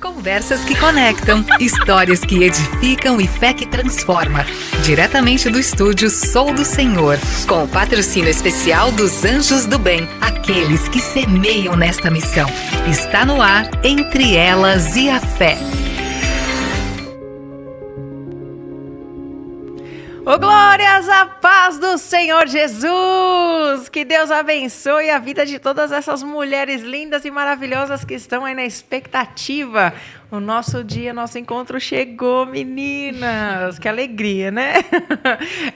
Conversas que conectam, histórias que edificam e fé que transforma. Diretamente do estúdio Sou do Senhor, com o patrocínio especial dos Anjos do Bem, aqueles que semeiam nesta missão. Está no ar, Entre Elas e a Fé. Ô, glórias à paz do Senhor Jesus! Que Deus abençoe a vida de todas essas mulheres lindas e maravilhosas que estão aí na expectativa. O nosso dia, nosso encontro chegou, meninas! Que alegria, né?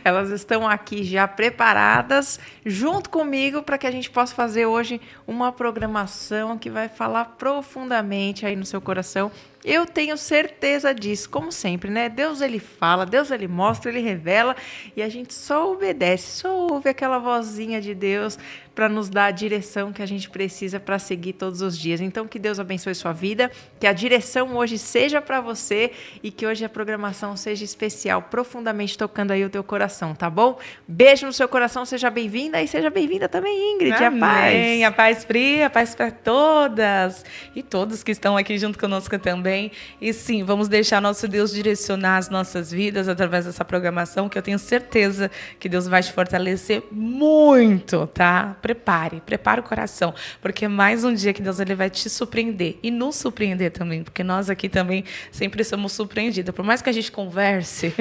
Elas estão aqui já preparadas, junto comigo, para que a gente possa fazer hoje uma programação que vai falar profundamente aí no seu coração. Eu tenho certeza disso, como sempre, né? Deus, ele fala, Deus, ele mostra, ele revela, e a gente só obedece, só ouve aquela vozinha de Deus para nos dar a direção que a gente precisa para seguir todos os dias. Então, que Deus abençoe sua vida, que a direção hoje seja para você e que hoje a programação seja especial, profundamente tocando aí o teu coração, tá bom? Beijo no seu coração, seja bem-vinda e seja bem-vinda também, Ingrid. Amém. A paz. A paz, Pri, a paz para todas e todos que estão aqui junto conosco também. E sim, vamos deixar nosso Deus direcionar as nossas vidas através dessa programação, que eu tenho certeza que Deus vai te fortalecer muito, tá? Prepare o coração, porque mais um dia que Deus ele vai te surpreender e nos surpreender também, porque nós aqui também sempre somos surpreendidos. Por mais que a gente converse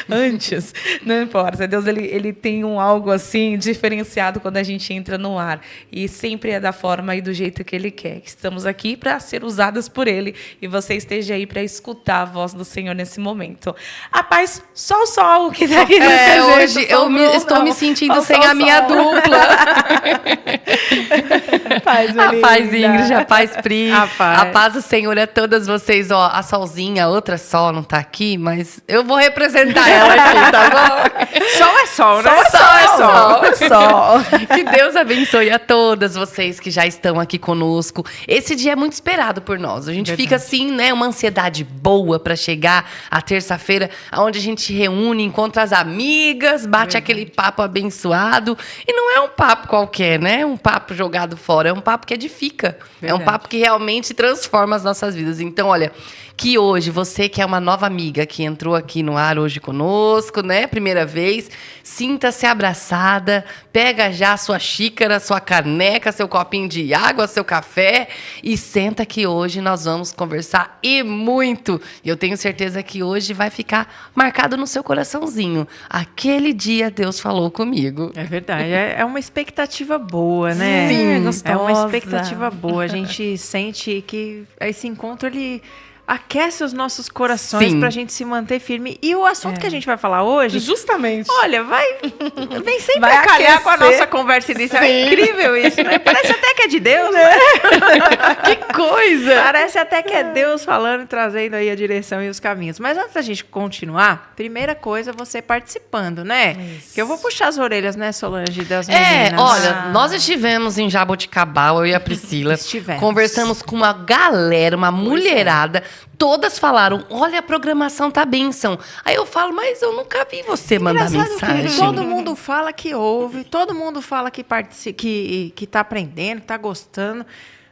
antes, não importa. Deus ele tem algo assim diferenciado quando a gente entra no ar, e sempre é da forma e do jeito que Ele quer. Estamos aqui para ser usadas por Ele, e você esteja aí para escutar a voz do Senhor nesse momento. A paz, só o sol que tá aqui hoje eu estou me sentindo sem a minha dupla. Paz, a paz, Ingrid, a paz, Pri. A paz do Senhor a todas vocês. Ó, a Solzinha, a outra Sol não tá aqui, mas eu vou representar ela aqui, tá bom? Sol é sol, né? Sol é sol. Que Deus abençoe a todas vocês que já estão aqui conosco. Esse dia é muito esperado por nós. A gente fica assim, né, uma ansiedade boa para chegar a terça-feira, onde a gente reúne, encontra as amigas, bate aquele papo abençoado. E não é um papo qualquer, né? É um papo jogado fora, é um papo que edifica. É um papo que realmente transforma as nossas vidas. Então, olha, que hoje, você que é uma nova amiga que entrou aqui no ar hoje conosco, né? Primeira vez, sinta-se abraçada, pega já a sua xícara, sua caneca, seu copinho de água, seu café e senta que hoje nós vamos conversar e muito. E eu tenho certeza que hoje vai ficar marcado no seu coraçãozinho. Aquele dia Deus falou comigo. É verdade, é uma expectativa boa, né? Sim, é uma expectativa boa. A gente sente que esse encontro, ele aquece os nossos corações para a gente se manter firme. E o assunto que a gente vai falar hoje... Justamente. Olha, vem sempre a calhar com a nossa conversa inicial. É incrível isso, né? Parece até que é de Deus, né? Que coisa! Parece até que é Deus falando e trazendo aí a direção e os caminhos. Mas antes da gente continuar, primeira coisa, você participando, né? Isso. Que eu vou puxar as orelhas, né, Solange, das meninas. Olha, nós estivemos em Jaboticabal, eu e a Priscila. Conversamos com uma galera, uma mulherada. Todas falaram, olha, a programação tá bênção. Aí eu falo, mas eu nunca vi você mandar mensagem. Que todo mundo fala que ouve, todo mundo fala que tá aprendendo, que tá gostando.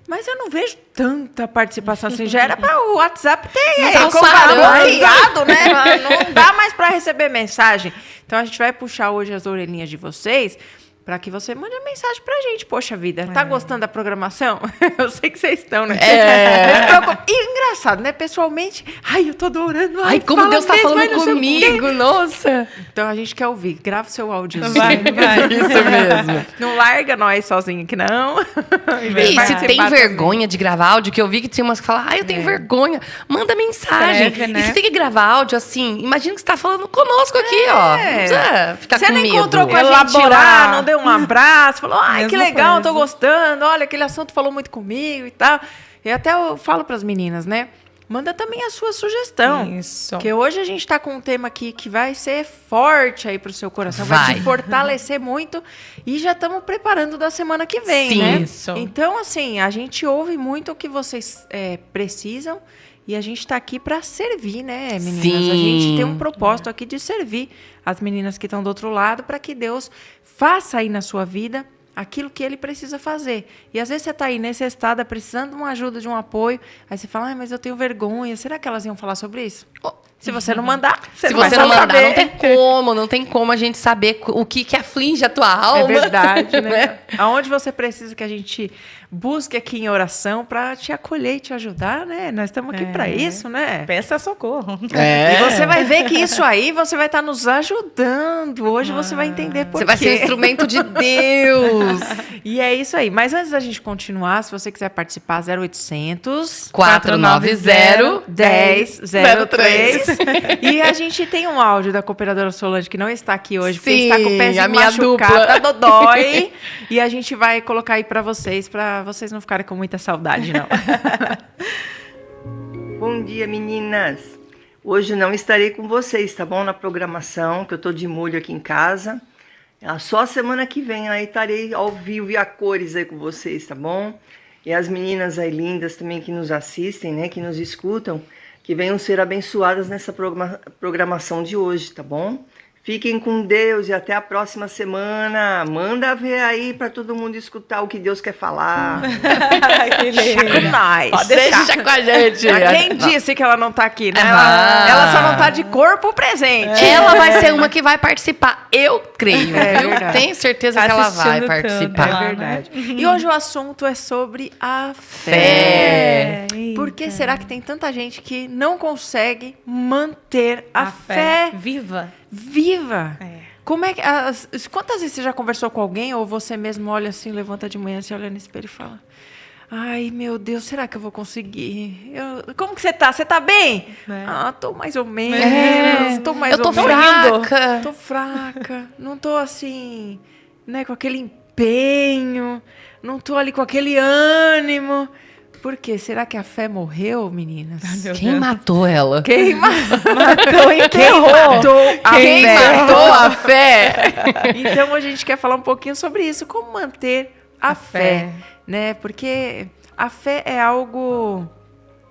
Mas eu não vejo tanta participação assim. Já era para o WhatsApp ter bloqueado, né? Não dá mais para receber mensagem. Então a gente vai puxar hoje as orelhinhas de vocês para que você mande uma mensagem pra gente. Poxa vida, tá gostando da programação? Eu sei que vocês estão, né? E engraçado, né? Pessoalmente, eu tô adorando. Ai, como Deus tá falando comigo, nossa. Então a gente quer ouvir. Grava seu áudio. Vai. Isso mesmo. Não larga nós sozinhos aqui, não. E se tem vergonha de gravar áudio, que eu vi que tinha umas que falam, eu tenho vergonha, manda mensagem. Escreve, né? E se tem que gravar áudio, assim, imagina que você tá falando conosco aqui, ó. Não precisa ficar você com não medo. Encontrou com a gente lá, não deu um abraço, falou, que legal, tô gostando, olha, aquele assunto falou muito comigo e tal. E até eu falo pras meninas, né? Manda também a sua sugestão. Isso. Porque hoje a gente tá com um tema aqui que vai ser forte aí pro seu coração, vai te fortalecer muito. E já estamos preparando da semana que vem, né? Isso. Então, assim, a gente ouve muito o que vocês precisam. E a gente está aqui para servir, né, meninas? Sim. A gente tem um propósito aqui de servir as meninas que estão do outro lado para que Deus faça aí na sua vida aquilo que ele precisa fazer. E às vezes você está aí necessitada, precisando de uma ajuda, de um apoio, aí você fala, mas eu tenho vergonha. Será que elas iam falar sobre isso? Se você não mandar, Se você não mandar, não tem como a gente saber o que aflige a tua alma. É verdade, né? Aonde você precisa que a gente busque aqui em oração para te acolher e te ajudar, né? Nós estamos aqui para isso, né? Peça socorro. E você vai ver que isso aí, você vai estar nos ajudando. Hoje você vai entender por quê. Você vai ser um instrumento de Deus. E é isso aí. Mas antes da gente continuar, se você quiser participar, 0800 490 1003. E a gente tem um áudio da cooperadora Solange que não está aqui hoje, porque Sim, está com o pezinho a minha machucado, dupla. tá dodói. E a gente vai colocar aí para vocês não ficarem com muita saudade, não. Bom dia, meninas. Hoje não estarei com vocês, tá bom? Na programação, que eu tô de molho aqui em casa. Só semana que vem aí estarei ao vivo e a cores aí com vocês, tá bom? E as meninas aí lindas também que nos assistem, né? Que nos escutam, que venham ser abençoadas nessa programação de hoje, tá bom? Fiquem com Deus e até a próxima semana. Manda ver aí para todo mundo escutar o que Deus quer falar. Deixa com nós. Deixa com a gente. Quem disse que ela não tá aqui, né? Ela só não tá de corpo presente. Ela vai ser uma que vai participar. Eu creio, viu? verdade. Tenho certeza Tá que ela vai assistindo participar. tanto, É né? verdade. E hoje o assunto é sobre a fé. Fé. Por que será que tem tanta gente que não consegue manter a fé viva. viva? É. Como é que quantas vezes você já conversou com alguém ou você mesmo olha assim, levanta de manhã, você olha no espelho e fala: ai, meu Deus, será que eu vou conseguir? Como que você tá? Você tá bem? Tô mais ou menos. Tô mais Eu tô ou menos. fraca. Tô fraca. Não tô assim, né, com aquele empenho. Não tô ali com aquele ânimo. Por quê? Será que a fé morreu, meninas? Quem matou ela? Quem Matou, enterrou. Quem matou a fé? Então a gente quer falar um pouquinho sobre isso, como manter a fé, né? Porque a fé é algo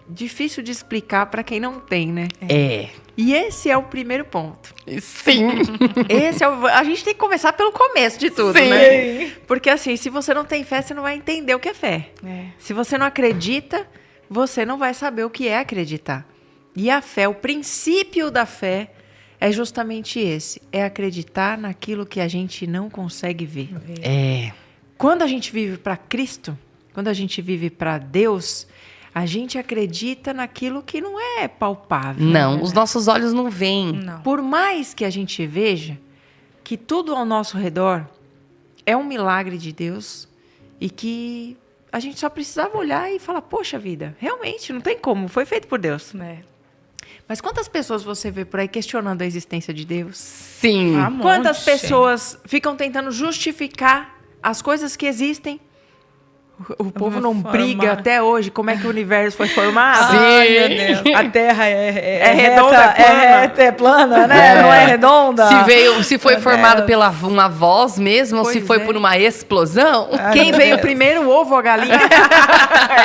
difícil de explicar para quem não tem, né? É. E esse é o primeiro ponto. Sim. A gente tem que começar pelo começo de tudo, Sim. né? Porque assim, se você não tem fé, você não vai entender o que é fé. É. Se você não acredita, você não vai saber o que é acreditar. E a fé, o princípio da fé é justamente esse, é acreditar naquilo que a gente não consegue ver. É. Quando a gente vive para Cristo, quando a gente vive para Deus, a gente acredita naquilo que não é palpável. Não, os nossos olhos não veem. Não. Por mais que a gente veja que tudo ao nosso redor é um milagre de Deus e que a gente só precisava olhar e falar, poxa vida, realmente, não tem como, foi feito por Deus. É. Mas quantas pessoas você vê por aí questionando a existência de Deus? Sim. Ah, Quantas monte. pessoas ficam tentando justificar as coisas que existem? O povo não briga até hoje como é que o universo foi formado. Ai, meu Deus. A Terra é redonda, reta, é plana. é plana, né? Não é redonda. Se foi Meu formado Deus. pela uma voz mesmo, ou se Pois foi é. por uma explosão. Quem veio primeiro, o ovo ou a galinha?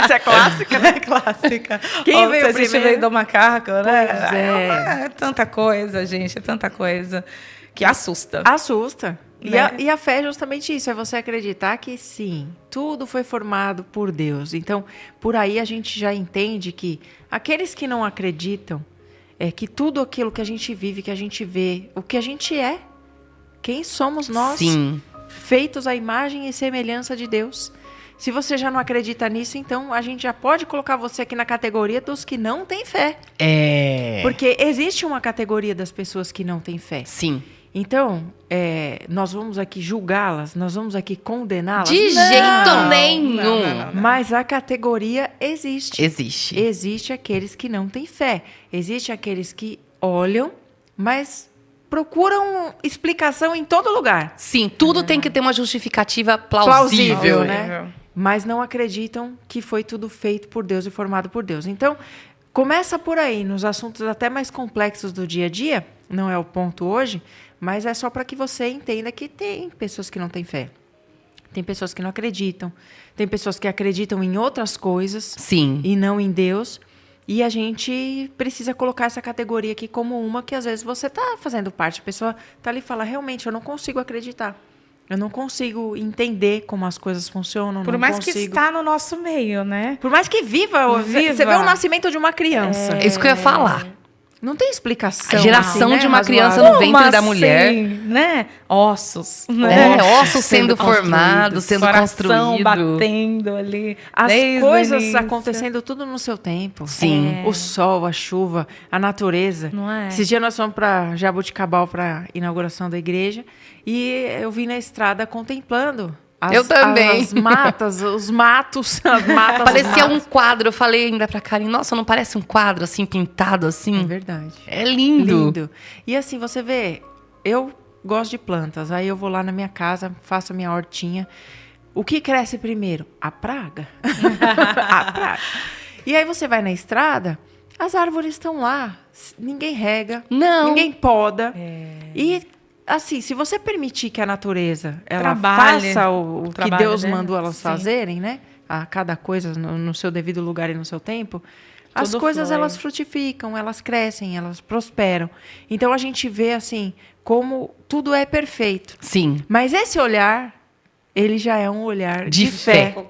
Essa é clássica, né? Clássica. Quem Ó, veio você assiste primeiro? Veio do macaco, né? Pois é. É tanta coisa, gente. É tanta coisa que assusta. Assusta. Né? E a fé é justamente isso, é você acreditar que sim, tudo foi formado por Deus. Então, por aí a gente já entende que aqueles que não acreditam, que tudo aquilo que a gente vive, que a gente vê, o que a gente é, quem somos nós, Sim. feitos à imagem e semelhança de Deus. Se você já não acredita nisso, então a gente já pode colocar você aqui na categoria dos que não têm fé. É. Porque existe uma categoria das pessoas que não têm fé. Sim. Então, nós vamos aqui julgá-las, nós vamos aqui condená-las. De jeito nenhum. não. Mas a categoria existe. Existe. Existe aqueles que não têm fé. Existe aqueles que olham, mas procuram explicação em todo lugar. Sim, tudo tem que ter uma justificativa plausível. Plausível, né? Mas não acreditam que foi tudo feito por Deus e formado por Deus. Então, começa por aí, nos assuntos até mais complexos do dia a dia. Não é o ponto hoje, mas é só para que você entenda que tem pessoas que não têm fé. Tem pessoas que não acreditam. Tem pessoas que acreditam em outras coisas Sim. e não em Deus. E a gente precisa colocar essa categoria aqui como uma que às vezes você está fazendo parte. A pessoa está ali e fala, realmente, eu não consigo acreditar. Eu não consigo entender como as coisas funcionam. Por não mais consigo... que está no nosso meio, né? Por mais que viva. Você vê o nascimento de uma criança. É isso que eu ia falar. Não tem explicação. A geração assim, né, de uma criança razoável. no ventre Como da assim, mulher. né? Ossos, né? Ossos sendo formados, sendo Coração construído. batendo ali. As desde o coisas início. acontecendo tudo no seu tempo. Sim. O sol, a chuva, a natureza. Não é? Esses dias nós fomos para Jaboticabal para inauguração da igreja e eu vim na estrada contemplando Eu também. as matas, os matos, as matas. Parecia os um matos. quadro. Eu falei ainda pra Karen, nossa, não parece um quadro assim, pintado É assim? verdade. É lindo. Lindo. E assim, você vê, eu gosto de plantas, aí eu vou lá na minha casa, faço a minha hortinha. O que cresce primeiro? A praga. A praga. E aí você vai na estrada, as árvores estão lá, ninguém rega, Não. ninguém poda. E assim, se você permitir que a natureza ela Trabalhe. faça o que trabalho Deus dela. mandou elas Sim. fazerem, né? A cada coisa no seu devido lugar e no seu tempo, as Tudo coisas flui. elas frutificam, elas crescem, elas prosperam. Então a gente vê assim como tudo é perfeito. Sim. Mas esse olhar, ele já é um olhar De de fé. fé.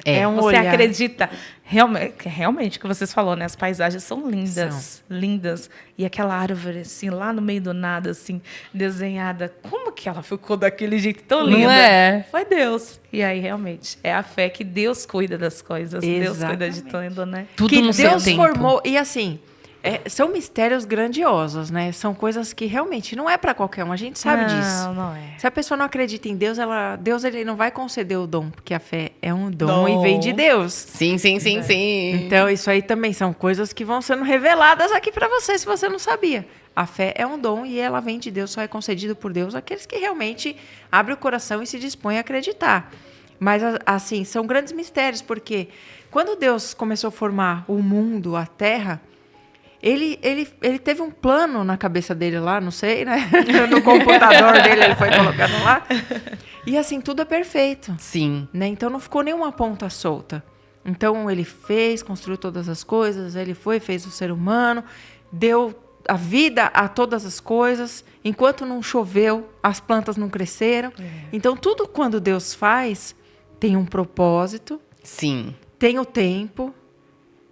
É um Você olhar. acredita realmente o que vocês falaram, né? As paisagens são lindas, lindas. E aquela árvore, assim, lá no meio do nada, assim, desenhada. Como que ela ficou daquele jeito tão Não linda? é? Foi Deus. E aí, realmente, é a fé que Deus cuida das coisas. Deus cuida de Exatamente. tudo, né? Tudo Que no seu Deus tempo. formou. E assim, são mistérios grandiosos, né? São coisas que realmente não é para qualquer um. A gente sabe disso. Não é. Se a pessoa não acredita em Deus, Deus ele não vai conceder o dom, porque a fé é um dom Dom. e vem de Deus. Sim, sim, sim, sim. Então, isso aí também são coisas que vão sendo reveladas aqui para você, se você não sabia. A fé é um dom e ela vem de Deus, só é concedido por Deus àqueles que realmente abrem o coração e se dispõem a acreditar. Mas, assim, são grandes mistérios, porque quando Deus começou a formar o mundo, a terra, ele teve um plano na cabeça dele lá, não sei, né? No computador dele, ele foi colocando lá. E, assim, tudo é perfeito. Sim. Né? Então não ficou nenhuma ponta solta. Então ele fez, construiu todas as coisas, ele fez o ser humano, deu a vida a todas as coisas. Enquanto não choveu, as plantas não cresceram. Então tudo quando Deus faz tem um propósito, Sim. tem o tempo,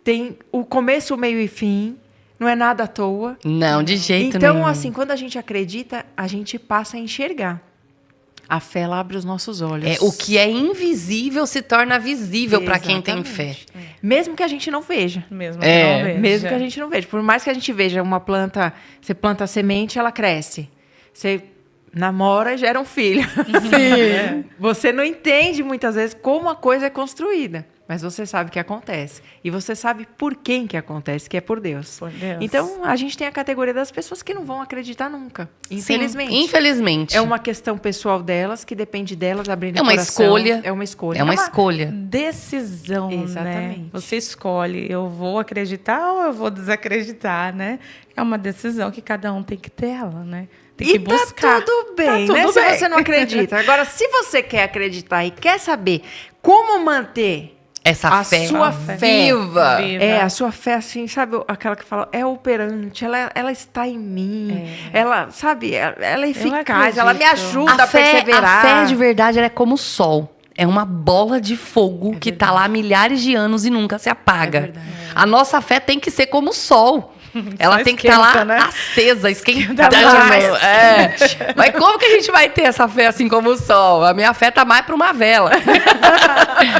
tem o começo, o meio e fim. Não é nada à toa. Não, de jeito Então, nenhum. assim, quando a gente acredita, a gente passa a enxergar. A fé ela abre os nossos olhos. O que é invisível se torna visível para quem tem fé. Exatamente. Mesmo que a gente não veja. Mesmo que É. não veja. Mesmo que a gente não veja. Por mais que a gente veja uma planta, você planta a semente, ela cresce. Você namora e gera um filho. Sim. Você não entende muitas vezes como a coisa é construída. Mas você sabe que acontece. E você sabe por quem que acontece, que é por Deus. Por Deus. Então, a gente tem a categoria das pessoas que não vão acreditar nunca. Infelizmente. Sim, infelizmente. É uma questão pessoal delas, que depende delas abrirem É uma o coração. escolha. É uma escolha. É uma escolha. Decisão, né? Exatamente. Você escolhe, eu vou acreditar ou eu vou desacreditar, né? É uma decisão que cada um tem que ter ela, né? Tem que E buscar. tá tudo bem, Tá né? tudo Se bem. você não acredita. Agora, se você quer acreditar e quer saber como manter Essa a fé sua fé viva. a sua fé, assim, sabe, aquela que fala, é operante, ela está em mim, ela, sabe, ela é eficaz, ela me acredito. ajuda a perseverar. A fé de verdade ela é como o sol. É uma bola de fogo que tá lá há milhares de anos e nunca se apaga. verdade. A nossa fé tem que ser como o sol. Ela Só tem que estar lá esquenta, né? acesa, esquentada. mais. Mas como que a gente vai ter essa fé assim como o sol? A minha fé tá mais pra uma vela.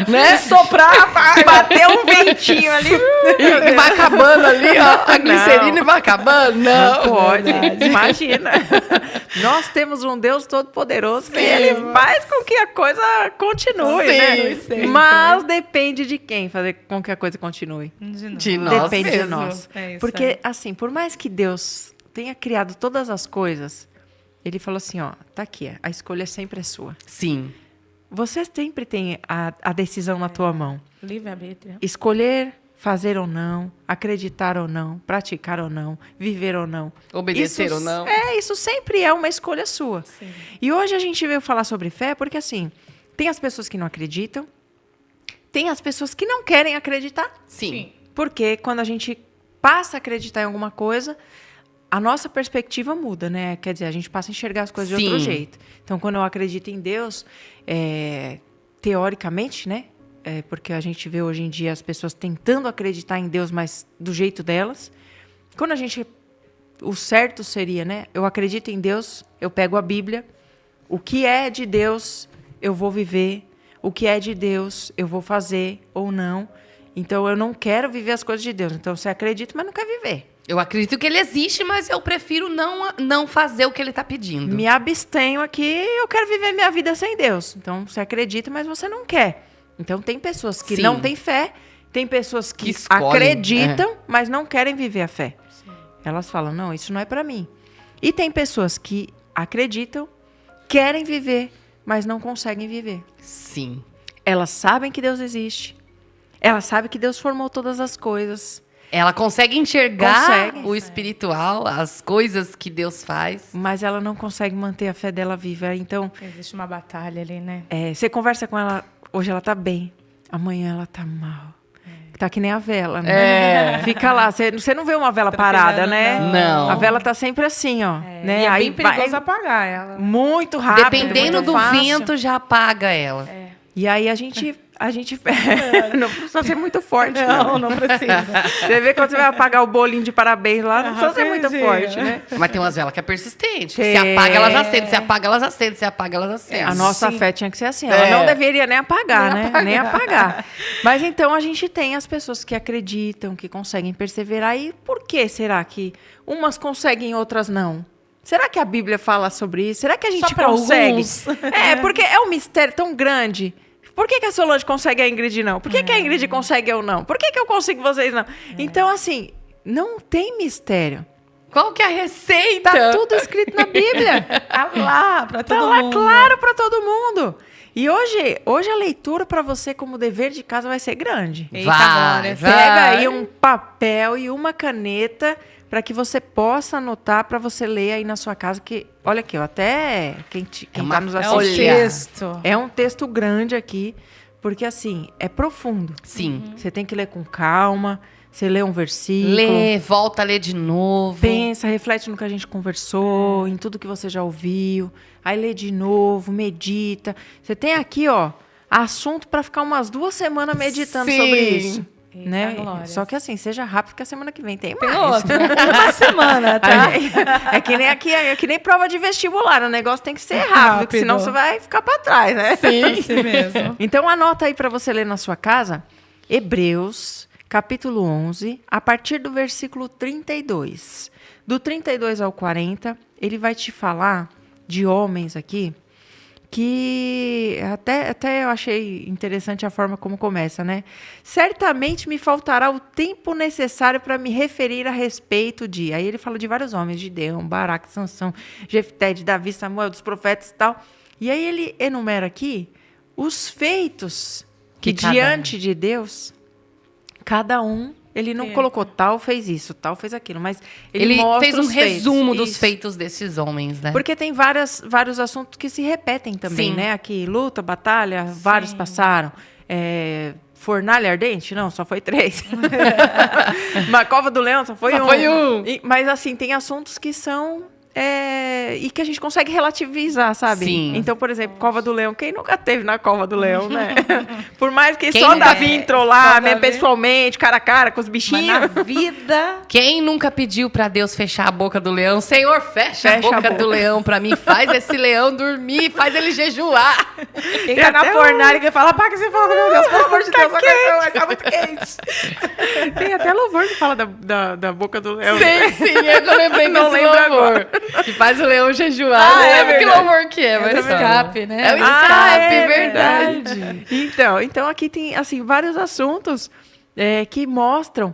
Né? Soprar, Bater um ventinho ali. E vai acabando ali, ó. A glicerina vai acabando. Não Não. pode, imagina. Nós temos um Deus todo-poderoso que ele faz com que a coisa continue, Sim, né? sempre. Mas depende de quem fazer com que a coisa continue. De nós Depende de mesmo. nós. É isso Porque, assim, por mais que Deus tenha criado todas as coisas, ele falou assim, ó, tá aqui, a escolha sempre é sua. Sim. Você sempre tem a decisão na tua mão. Livre-arbítrio. Escolher fazer ou não, acreditar ou não, praticar ou não, viver ou não. Obedecer ou não. Isso sempre é uma escolha sua. Sim. E hoje a gente veio falar sobre fé porque, assim, tem as pessoas que não acreditam, tem as pessoas que não querem acreditar. Sim. Porque quando a gente passa a acreditar em alguma coisa, a nossa perspectiva muda, né? Quer dizer, a gente passa a enxergar as coisas de outro jeito. Então, quando eu acredito em Deus, teoricamente, né? Porque a gente vê hoje em dia as pessoas tentando acreditar em Deus, mas do jeito delas. Quando o certo seria, né? Eu acredito em Deus, eu pego a Bíblia, o que é de Deus eu vou viver, o que é de Deus eu vou fazer ou não. Então eu não quero viver as coisas de Deus. Então você acredita, mas não quer viver. Eu acredito que ele existe, mas eu prefiro não fazer o que ele está pedindo. Me abstenho aqui, eu quero viver minha vida sem Deus. Então você acredita, mas você não quer. Então tem pessoas que não têm fé, tem pessoas que escolhem, acreditam, mas não querem viver a fé. Elas falam, não, isso não é para mim. E tem pessoas que acreditam, querem viver, mas não conseguem viver. Sim. Elas sabem que Deus existe. Elas sabem que Deus formou todas as coisas. Ela consegue enxergar o espiritual, as coisas que Deus faz. Mas ela não consegue manter a fé dela viva. Então, existe uma batalha ali, né? Você conversa com ela, hoje ela tá bem, amanhã ela tá mal. Tá que nem a vela, né? Fica lá. Você não vê uma vela parada, né? Não. A vela tá sempre assim, ó. Né? E é Aí bem perigoso apagar ela. Muito rápido, Dependendo muito do fácil. vento, já apaga ela. E aí a gente não precisa ser muito forte. Não precisa. Você vê quando você vai apagar o bolinho de parabéns lá, não precisa ser muito forte, né? Mas tem umas velas que é persistente. Se apaga, ela já acende. Se apaga, ela já acende. Se apaga, ela já acende. A nossa fé tinha que ser assim. Ela não deveria nem apagar, né? Nem apagar. Mas então a gente tem as pessoas que acreditam, que conseguem perseverar. E por que será que umas conseguem e outras não? Será que a Bíblia fala sobre isso? Será que a gente consegue? Alguns. Porque é um mistério tão grande. Por que a Solange consegue e a Ingrid não? Por que a Ingrid consegue e eu não? Por que eu consigo e vocês não? Então, assim, não tem mistério. Qual que é a receita? Tá tudo escrito na Bíblia. Tá lá pra todo Tá lá mundo. claro para todo mundo. E hoje a leitura para você como dever de casa vai ser grande. Eita, Vai. glória. Pega aí um papel e uma caneta para que você possa anotar, para você ler aí na sua casa. Que, olha aqui, até quem tá nos É um assistindo. texto. É um texto grande aqui, porque assim, é profundo. Sim. Você tem que ler com calma, você lê um versículo. Lê, volta a ler de novo. Pensa, reflete no que a gente conversou, em tudo que você já ouviu. Aí lê de novo, medita. Você tem aqui, ó, assunto para ficar umas 2 semanas meditando sobre isso. Eita, Né? glória. Só que assim, seja rápido, porque a semana que vem tem Tem mais. outro. Uma semana, tá? É que nem aqui, é que nem prova de vestibular. O negócio tem que ser rápido, porque senão você vai ficar para trás, né? Sim, assim mesmo. Então anota aí para você ler na sua casa, Hebreus, capítulo 11, a partir do versículo 32. Do 32 ao 40, ele vai te falar de homens aqui que até eu achei interessante a forma como começa, né? Certamente me faltará o tempo necessário para me referir a respeito de... Aí ele fala de vários homens, Gideão, Baraque, Sansão, Jefté, de Davi, Samuel, dos profetas e tal. E aí ele enumera aqui os feitos que diante de Deus, cada um, ele não colocou tal fez isso, tal fez aquilo, mas ele mostra fez um os feitos. resumo dos Isso. feitos desses homens, né? Porque tem vários assuntos que se repetem também, Sim. né? Aqui, luta, batalha, vários passaram. Fornalha ardente? Não, só foi 3. Mas Cova do Leão só foi um. Mas assim, tem assuntos que são... e que a gente consegue relativizar, sabe? Sim. Então, por exemplo, Cova do Leão. Quem nunca teve na Cova do Leão, né? Por mais que Quem só nunca- Davi entrou lá, só né, Davi. pessoalmente, cara a cara, com os Mas bichinhos. na vida... Quem nunca pediu pra Deus fechar a boca do leão? Senhor, fecha a Fecha a boca boca. do leão pra mim. Faz esse leão dormir, faz ele jejuar. Quem tá na até fornalha que fala, apaga esse fogo, meu Deus, pelo amor de Deus, vai ficar muito quente. Tem até louvor que fala da boca do leão. Sim, eu não lembrei Não desse lembro louvor. Que faz o leão jejuar. Ah, Não é lembro que verdade. louvor que é, mas do escape, né? É o escape, é verdade. Então aqui tem assim vários assuntos que mostram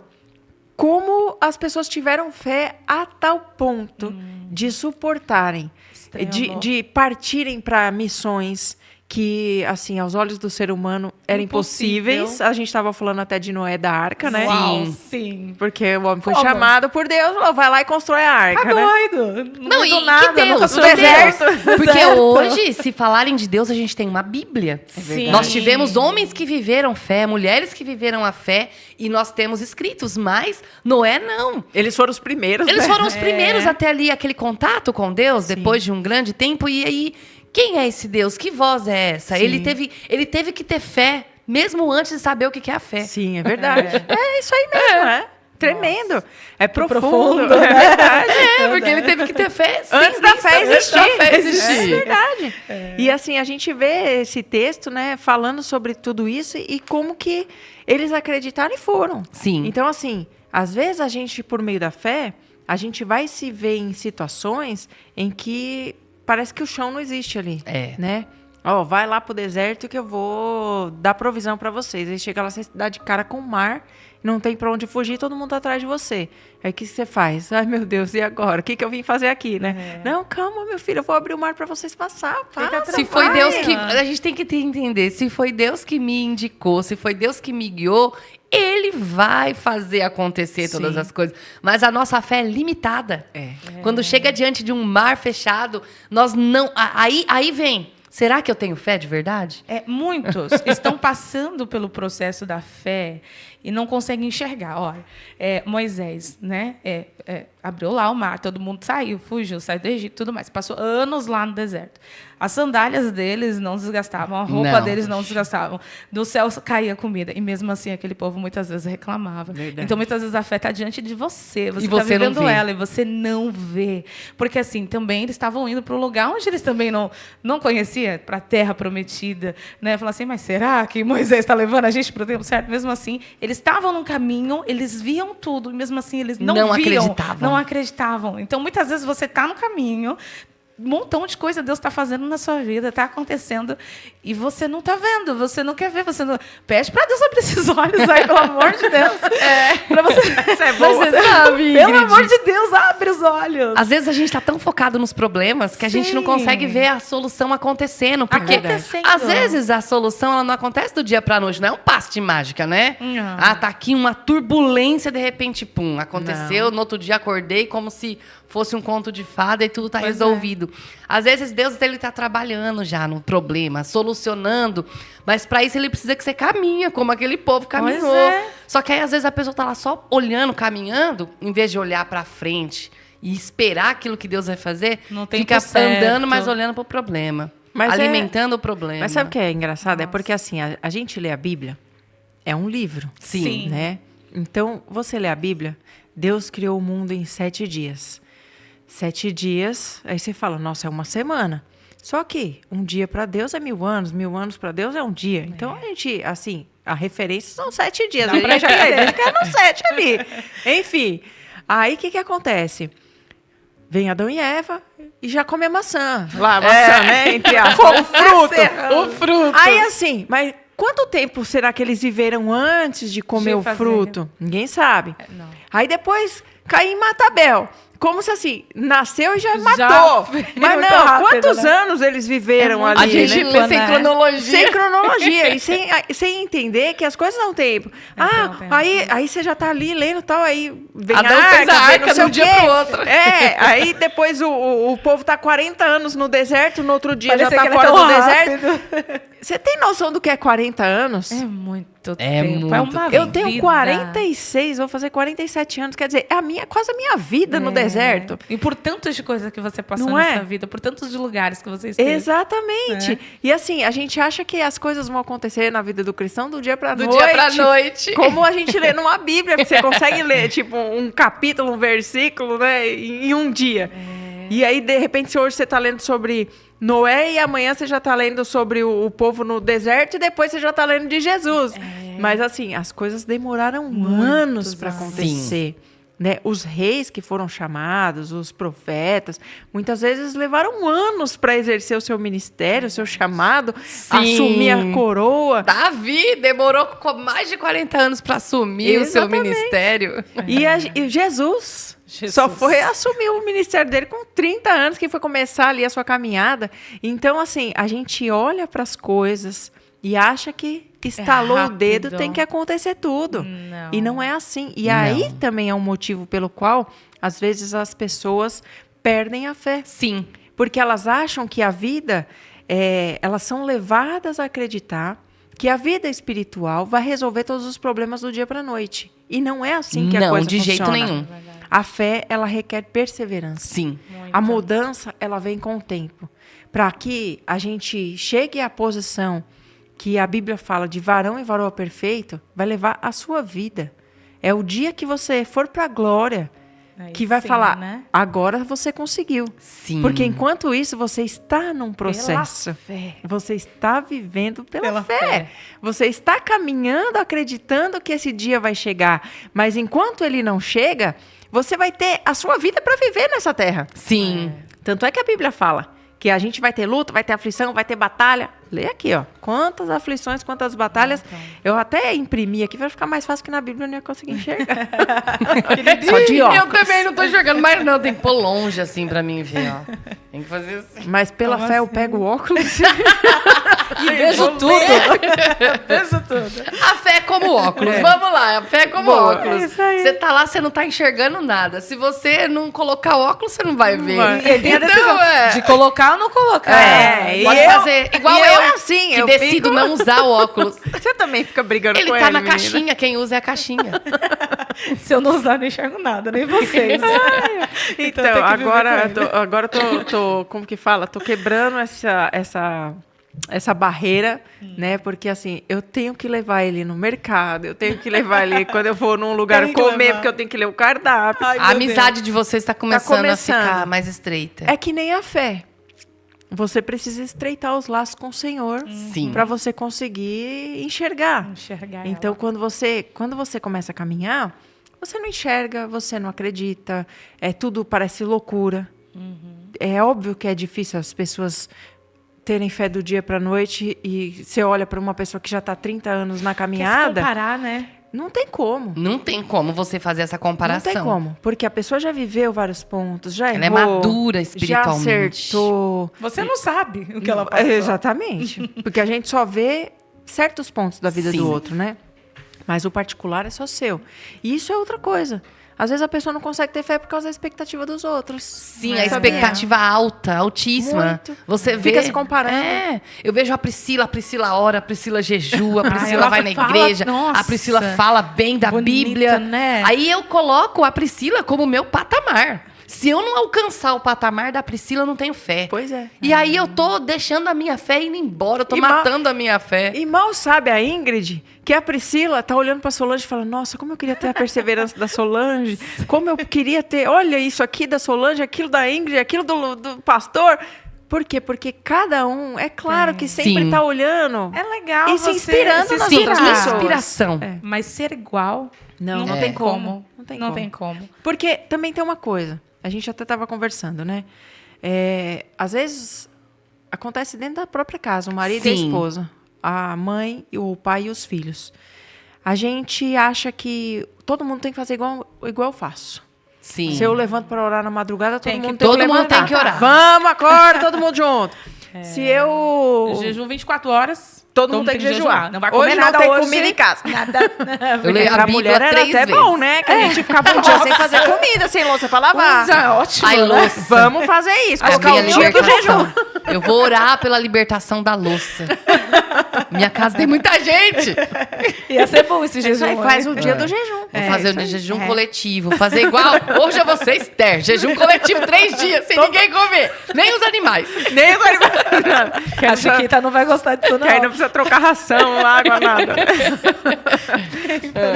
como as pessoas tiveram fé a tal ponto de suportarem, Extremo. de partirem para missões que, assim, aos olhos do ser humano eram Impossível. impossíveis. A gente estava falando até de Noé da arca, né? Uau, sim. Porque o homem foi Como? chamado por Deus, falou, vai lá e constrói a arca, Tá né? doido. Não, e do que nada, Deus, nunca que sou Deus. Deus. Porque hoje, se falarem de Deus, a gente tem uma Bíblia. Sim. Nós tivemos homens que viveram fé, mulheres que viveram a fé, e nós temos escritos, mas Noé não. Eles foram os primeiros, Eles né? foram os primeiros a ter ali aquele contato com Deus, depois de um grande tempo, e aí, quem é esse Deus? Que voz é essa? Sim. Ele teve que ter fé, mesmo antes de saber o que é a fé. Sim, é verdade. É isso aí mesmo, é. Tremendo. É profundo. profundo. É verdade. É, porque ele teve que ter fé sim, Antes da fé existir. Antes da fé existir. É verdade. E assim, a gente vê esse texto, né, falando sobre tudo isso e como que eles acreditaram e foram. Sim. Então, assim, às vezes a gente, por meio da fé, a gente vai se ver em situações em que parece que o chão não existe ali. É. Né? Ó, vai lá pro deserto que eu vou dar provisão pra vocês. Aí chega lá, você dá de cara com o mar, não tem pra onde fugir, todo mundo tá atrás de você. Aí o que você faz? Ai, meu Deus, e agora? O que eu vim fazer aqui, né? Não, calma, meu filho, eu vou abrir o mar pra vocês passar. Passa, Se foi vai. Deus que... A gente tem que entender. Se foi Deus que me indicou, se foi Deus que me guiou, Ele vai fazer acontecer todas Sim. as coisas. Mas a nossa fé é limitada. Quando chega diante de um mar fechado, nós não... Aí vem... Será que eu tenho fé de verdade? Muitos estão passando pelo processo da fé e não conseguem enxergar. Olha, Moisés, né? Abriu lá o mar, todo mundo saiu, fugiu, saiu do Egito, tudo mais. Passou anos lá no deserto. As sandálias deles não desgastavam, a roupa Não. deles não desgastavam. Do céu caía comida. E mesmo assim, aquele povo muitas vezes reclamava. Verdade. Então, muitas vezes a fé está diante de você. Você E está você não vivendo vê. ela e você não vê. Porque, assim, também eles estavam indo para um lugar onde eles também não conheciam, para a terra prometida. Né? Falar assim, mas será que Moisés está levando a gente para o tempo certo? Mesmo assim, eles estavam num caminho, eles viam tudo, e mesmo assim, eles não viam. acreditavam. Não acreditavam. Então, muitas vezes, você está no caminho, um montão de coisa Deus está fazendo na sua vida, está acontecendo, e você não está vendo, você não quer ver, você não... Pede para Deus abrir esses olhos aí, pelo amor de Deus. Para você... Isso é Mas boa. você sabe, Pelo Ingrid, amor de Deus, abre os olhos. às vezes a gente está tão focado nos problemas que a gente não Sim. consegue ver a solução acontecendo. Porque, Acontecendo. às vezes, a solução ela não acontece do dia para a noite. Não é um passe de mágica, né? Não. Ah, tá aqui uma turbulência, de repente, pum, aconteceu. No outro dia acordei como se fosse um conto de fada e tudo tá Pois resolvido. Às vezes, Deus ele tá trabalhando já no problema, solucionando. Mas para isso, ele precisa que você caminha, como aquele povo caminhou. Pois é. Só que aí, às vezes, a pessoa tá lá só olhando, caminhando, em vez de olhar para frente e esperar aquilo que Deus vai fazer, No tempo fica certo. andando, mas olhando para o problema. Mas alimentando o problema. Mas sabe o que é engraçado? É porque assim, a gente lê a Bíblia, é um livro. Sim. Né? Então, você lê a Bíblia, Deus criou o mundo em 7 dias. 7 dias, aí você fala, nossa, é uma semana. Só que um dia para Deus é 1000 anos, 1000 anos para Deus é um dia. Então, a gente, assim, a referência são 7 dias. Dá A gente pra já fica no 7 ali. Enfim, aí o que acontece? Vem Adão e Eva e já come a maçã. Lá, a maçã, né? Entre aspas. O fruto. O fruto. Aí assim, mas quanto tempo será que eles viveram antes de comer De o fazer. fruto? Ninguém sabe. Não. Aí depois Caim mata Abel. Como se assim, nasceu e já Já matou. foi Mas muito não, rápido, quantos né? anos eles viveram muito ali, A gente né? lê sem né? cronologia. Sem cronologia e sem entender que as coisas não têm tempo. Não tem um tempo. Aí você já tá ali lendo tal, aí vem Adão a fez arca, a vem arca não sei de um o dia quê. pro outro. Aí depois o povo tá 40 anos no deserto, no outro dia Parecia já que tá era fora tão do rápido. deserto. Você tem noção do que é 40 anos? É muito É tempo. muito É uma tempo. Eu tenho vida. 46, vou fazer 47 anos. Quer dizer, é quase a minha vida no deserto. E por tantas de coisas que você passou Não nessa é? vida, por tantos de lugares que você esteve. Exatamente. É. E assim, a gente acha que as coisas vão acontecer na vida do cristão do dia pra Do noite. dia pra noite. Como a gente lê numa Bíblia, que você consegue ler, tipo, um capítulo, um versículo, né, em um dia. E aí, de repente, hoje você tá lendo sobre Noé e amanhã você já tá lendo sobre o povo no deserto e depois você já tá lendo de Jesus. Mas assim, as coisas demoraram anos para anos. acontecer. Né? Os reis que foram chamados, os profetas, muitas vezes levaram anos para exercer o seu ministério, o seu chamado, Sim. assumir a coroa. Davi demorou mais de 40 anos para assumir o seu Exatamente. ministério. E Jesus Jesus. Só foi assumir o ministério dele com 30 anos, que foi começar ali a sua caminhada. Então, assim, a gente olha para as coisas e acha que estalou o dedo, rápido. tem que acontecer tudo. Não. E não é assim. E Não. aí também é um motivo pelo qual, às vezes, as pessoas perdem a fé. Sim. Porque elas acham que a vida, elas são levadas a acreditar que a vida espiritual vai resolver todos os problemas do dia para a noite. E não é assim que a Não, coisa de jeito funciona. nenhum. A fé, ela requer perseverança. Sim. A mudança, ela vem com o tempo. Para que a gente chegue à posição que a Bíblia fala de varão e varoa perfeito, vai levar a sua vida. É o dia que você for para a glória Aí que vai sim, falar, né? agora você conseguiu. Sim. Porque enquanto isso, você está num processo. fé. Você está vivendo pela, Pela fé. fé. Você está caminhando, acreditando que esse dia vai chegar. Mas enquanto ele não chega, você vai ter a sua vida para viver nessa terra. Sim. Tanto é que a Bíblia fala que a gente vai ter luta, vai ter aflição, vai ter batalha. Lê aqui, ó. Quantas aflições, quantas batalhas. Eu até imprimi aqui, vai ficar mais fácil que na Bíblia eu não ia conseguir enxergar. Só de óculos. Eu também não tô enxergando, mas não, tem que pôr longe assim pra mim ver, ó. Tem que fazer assim. Mas pela Como fé eu assim? pego o óculos. E vejo tudo. Vejo tudo. A fé é como óculos. Vamos lá, a fé é como Boa, óculos. é isso aí. Você tá lá, você não tá enxergando nada. Se você não colocar o óculos, você não vai ver. E tem a decisão de colocar ou não colocar. É, Pode e eu- fazer igual e eu, assim, que eu decido fico- não usar o óculos. Você também fica brigando Ele com tá ele, na menina. caixinha, quem usa é a caixinha. Se eu não usar, eu não enxergo nada, nem vocês. Então, tem que viver agora tô, como que fala? Tô quebrando essa barreira, né? Porque assim, eu tenho que levar ele no mercado, eu tenho que levar ele quando eu for num lugar Tem que comer, levar. porque eu tenho que ler o cardápio. Ai, A meu amizade de vocês tá começando a começando. ficar mais estreita. É que nem a fé. Você precisa estreitar os laços com o Senhor Sim. para você conseguir enxergar. Enxergar Então, ela. quando você começa a caminhar, você não enxerga, você não acredita, tudo parece loucura. É óbvio que é difícil as pessoas terem fé do dia para a noite e você olha para uma pessoa que já está 30 anos na Quer se caminhada, comparar, né? não tem como. Não tem como você fazer essa comparação. Não tem como, porque a pessoa já viveu vários pontos, já Ela é errou, madura espiritualmente. já acertou. Você não sabe o que ela passou. Exatamente. Porque a gente só vê certos pontos da vida Sim. do outro, né? Mas o particular é só seu. E isso é outra coisa. Às vezes a pessoa não consegue ter fé por causa da expectativa dos outros. Sim, Não a é? Sabia? expectativa alta, altíssima. Muito. Você vê. Fica se comparando. É, eu vejo a Priscila ora, a Priscila jejua, a Priscila ela vai na fala, igreja, nossa, a Priscila fala bem da bonita, Bíblia. né? Aí eu coloco a Priscila como meu patamar. Se eu não alcançar o patamar da Priscila, eu não tenho fé. Pois é. E aí eu tô deixando a minha fé indo embora, eu tô E matando a minha fé. E mal sabe a Ingrid que a Priscila tá olhando pra Solange e fala: nossa, como eu queria ter a perseverança da Solange, como eu queria ter, olha isso aqui da Solange, aquilo da Ingrid, aquilo do pastor. Por quê? Porque cada um, é claro que sempre Sim. tá olhando É legal e se você inspirando se nas Sim, outras inspirar. pessoas. inspiração. É. Mas ser igual, Não não tem tem como. como. Não tem Não como. tem como. Porque também tem uma coisa, a gente até estava conversando, né? Às vezes acontece dentro da própria casa, o marido e a Sim. esposa, a mãe, o pai e os filhos. A gente acha que todo mundo tem que fazer igual eu faço. Sim. Se eu levanto para orar na madrugada, todo mundo tem que todo mundo levantar. tem que orar. Vamos, acorda, todo mundo junto. Se eu... Jejum 24 horas. Todo mundo tem que jejuar. Não vai comer Hoje nada não tem hoje. comida em casa. Nada. Eu leio a Pra Bíblia mulher era 3 até vezes. bom, né? Que a gente ficava um dia sem fazer comida, sem louça pra lavar. Já é ótimo. Ai, né? louça. Vamos fazer isso. A Colocar minha um dia do jejum. libertação. Eu vou orar pela libertação da louça. Minha casa tem muita gente. Ia ser bom esse Isso jejum. aí faz né? o dia do jejum. Vou fazer isso um aí. jejum coletivo. Fazer igual. Hoje é você, Esther. Jejum coletivo 3 dias, sem ninguém comer. Nem os animais. Nem os animais. Que a Chiquita não vai gostar disso, não. Que aí não precisa trocar ração, água, nada.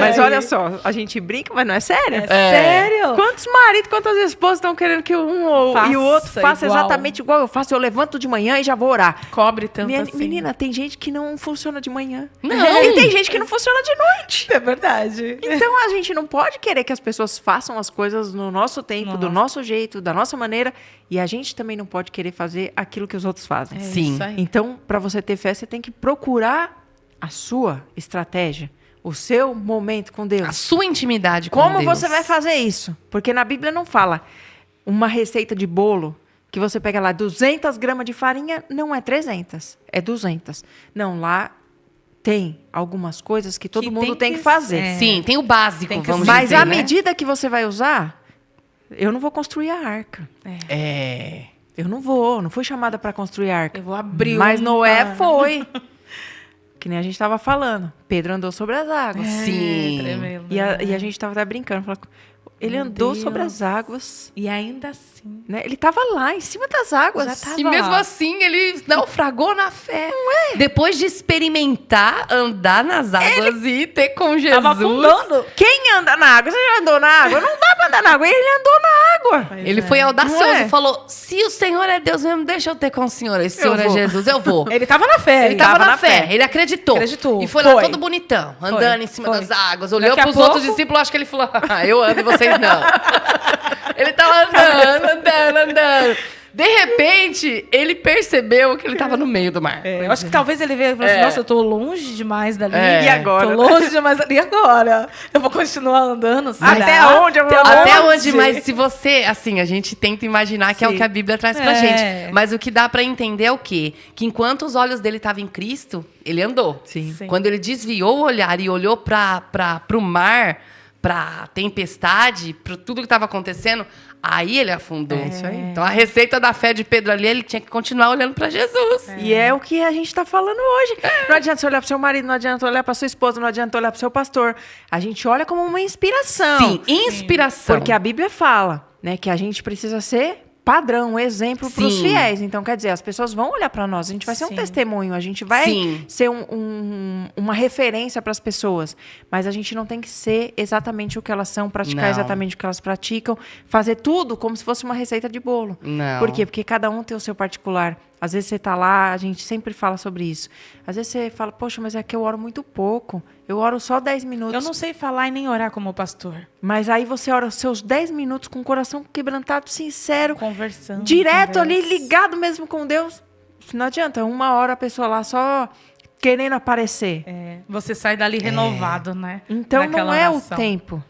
Mas olha só, a gente brinca, mas não é sério. Sério? Quantos maridos, quantas esposas estão querendo que um Faça e o outro faça igual. exatamente igual eu faço? Eu levanto de manhã e já vou orar. Cobre tanto assim. Menina, tem gente que não funciona de manhã. Não. E tem gente que não funciona de noite. É verdade. Então a gente não pode querer que as pessoas façam as coisas no nosso tempo, do nosso jeito, da nossa maneira. E a gente também não pode querer fazer aquilo que os outros fazem. Sim. Isso aí. Então, para você ter fé, você tem que procurar a sua estratégia. o seu momento com Deus. A sua intimidade com Como Deus. você vai fazer isso? Porque na Bíblia não fala uma receita de bolo que você pega lá 200 gramas de farinha, não é 300, é 200. Não, lá tem algumas coisas que todo Que mundo tem tem que que fazer. ser. Sim, tem o básico, Tem que vamos ser. Mas dizer, à né? medida que você vai usar, eu não vou construir a arca. É. Eu não fui chamada para construir a arca. Eu vou abrir Mas uma- Noé foi. Que nem a gente estava falando. Pedro andou sobre as águas. Sim. Tremendo. E a gente estava até brincando. Ele Meu andou Deus. sobre as águas. E ainda assim. Né? Ele estava lá, em cima das águas. Já tava E mesmo lá. assim, ele naufragou na fé. Depois de experimentar andar nas águas e ter com Jesus. Tava afundando. Quem anda na água? Você já andou na água? Não dá pra andar na água. Ele andou na água. Ele foi audacioso Não é? e falou: se o Senhor é Deus mesmo, deixa eu ter com o Senhor. Esse Senhor é vou. Jesus, eu vou. Ele tava na fé. Ele tava na fé, ele acreditou. Acreditou. E foi lá Foi. todo bonitão, andando em cima Foi. das águas. Olhou Daqui a pros outros pouco- discípulos, acho que ele falou: eu ando e vocês não. Ele tava andando. De repente, ele percebeu que ele tava no meio do mar. Eu acho que talvez ele veio e falou assim, nossa, eu tô longe demais dali. É. E agora? Tô longe demais dali. E agora? Eu vou continuar andando? Será? Até onde eu vou? Até onde? onde, mas se você, assim, a gente tenta imaginar que é o Sim. que a Bíblia traz pra É. gente. Mas o que dá pra entender é o quê? Que enquanto os olhos dele estavam em Cristo, ele andou. Sim. Sim. Quando ele desviou o olhar e olhou pro mar, pra tempestade, pra tudo que estava acontecendo, aí ele afundou. É isso aí. Então a receita da fé de Pedro ali, ele tinha que continuar olhando pra Jesus. E é o que a gente está falando hoje. Não adianta você olhar para seu marido, não adianta olhar para sua esposa, não adianta olhar para seu pastor. A gente olha como uma inspiração. Sim, inspiração. Porque a Bíblia fala, né, que a gente precisa ser padrão, exemplo para os Sim. fiéis. Então, quer dizer, as pessoas vão olhar para nós, a gente vai ser um Sim. testemunho, a gente vai Sim. ser uma referência para as pessoas. Mas a gente não tem que ser exatamente o que elas são, praticar Não. exatamente o que elas praticam, fazer tudo como se fosse uma receita de bolo. Não. Por quê? Porque cada um tem o seu particular. Às vezes você tá lá, a gente sempre fala sobre isso. Às vezes você fala, poxa, mas é que eu oro muito pouco. Eu oro só 10 minutos. Eu não sei falar e nem orar como pastor. Mas aí você ora os seus 10 minutos com o coração quebrantado, sincero, Conversando. direto ali, conversa. ligado mesmo com Deus. Não adianta, uma hora a pessoa lá só querendo aparecer. É, você sai dali renovado, né? Então Naquela não é oração. o tempo,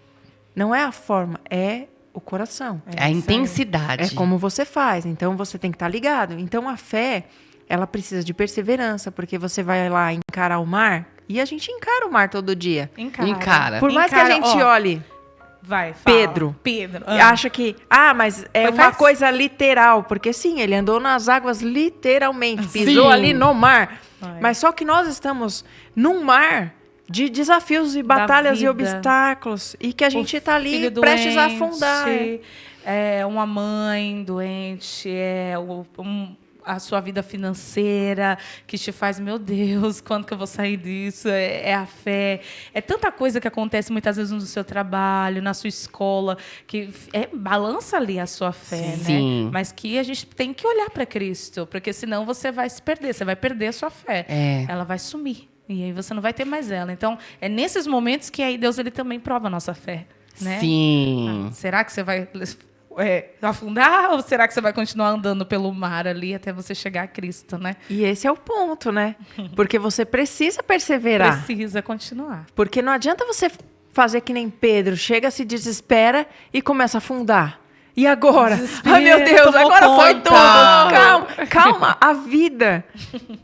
não é a forma, é o coração. É a intensidade. É como você faz. Então você tem que estar ligado. Então a fé, ela precisa de perseverança, porque você vai lá encarar o mar, e a gente encara o mar todo dia. Encara. Por mais que a Encara, gente ó, olhe, Vai, fala. e Pedro. acha que, mas é Foi uma fácil. coisa literal, porque sim, ele andou nas águas literalmente, pisou Sim. ali no mar. Ai. Mas só que nós estamos num mar de desafios e batalhas e vida. obstáculos, e que a gente está ali Filho prestes a doente, afundar. É uma mãe doente, a sua vida financeira que te faz, meu Deus, quando que eu vou sair disso? É a fé. É tanta coisa que acontece muitas vezes no seu trabalho, na sua escola, que balança ali a sua fé, Sim. né? Mas que a gente tem que olhar para Cristo, porque senão você vai se perder, você vai perder a sua fé. É. Ela vai sumir. E aí você não vai ter mais ela. Então, é nesses momentos que aí Deus ele também prova a nossa fé, né? Sim. Será que você vai afundar ou será que você vai continuar andando pelo mar ali até você chegar a Cristo, né? E esse é o ponto, né? Porque você precisa perseverar. Precisa continuar. Porque não adianta você fazer que nem Pedro, chega, se desespera e começa a afundar. E agora? Desespero, Ai, meu Deus, tomou agora foi conta. tudo. Calma, a vida.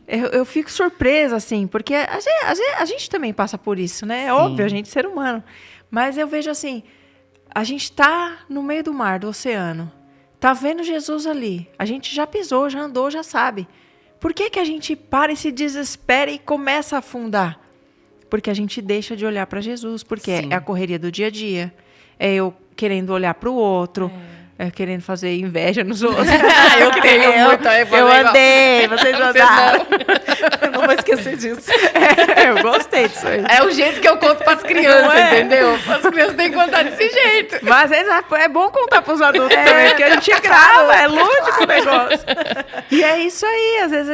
Eu fico surpresa, assim, porque a gente também passa por isso, né? É óbvio, a gente é ser humano. Mas eu vejo assim, a gente tá no meio do mar, do oceano. Tá vendo Jesus ali. A gente já pisou, já andou, já sabe. Por que a gente para e se desespera e começa a afundar? Porque a gente deixa de olhar para Jesus, porque Sim. é a correria do dia a dia. É eu querendo olhar para o outro, é querendo fazer inveja nos outros. Eu tenho muito, aí eu falei igual. andei, vocês Você andaram. Eu não vou esquecer disso. Eu gostei disso aí. É o jeito que eu conto pras crianças, Não é? entendeu? As crianças têm que contar desse jeito. Mas às vezes é bom contar para os adultos também, porque a gente grava, é lúdico o negócio. E é isso aí, às vezes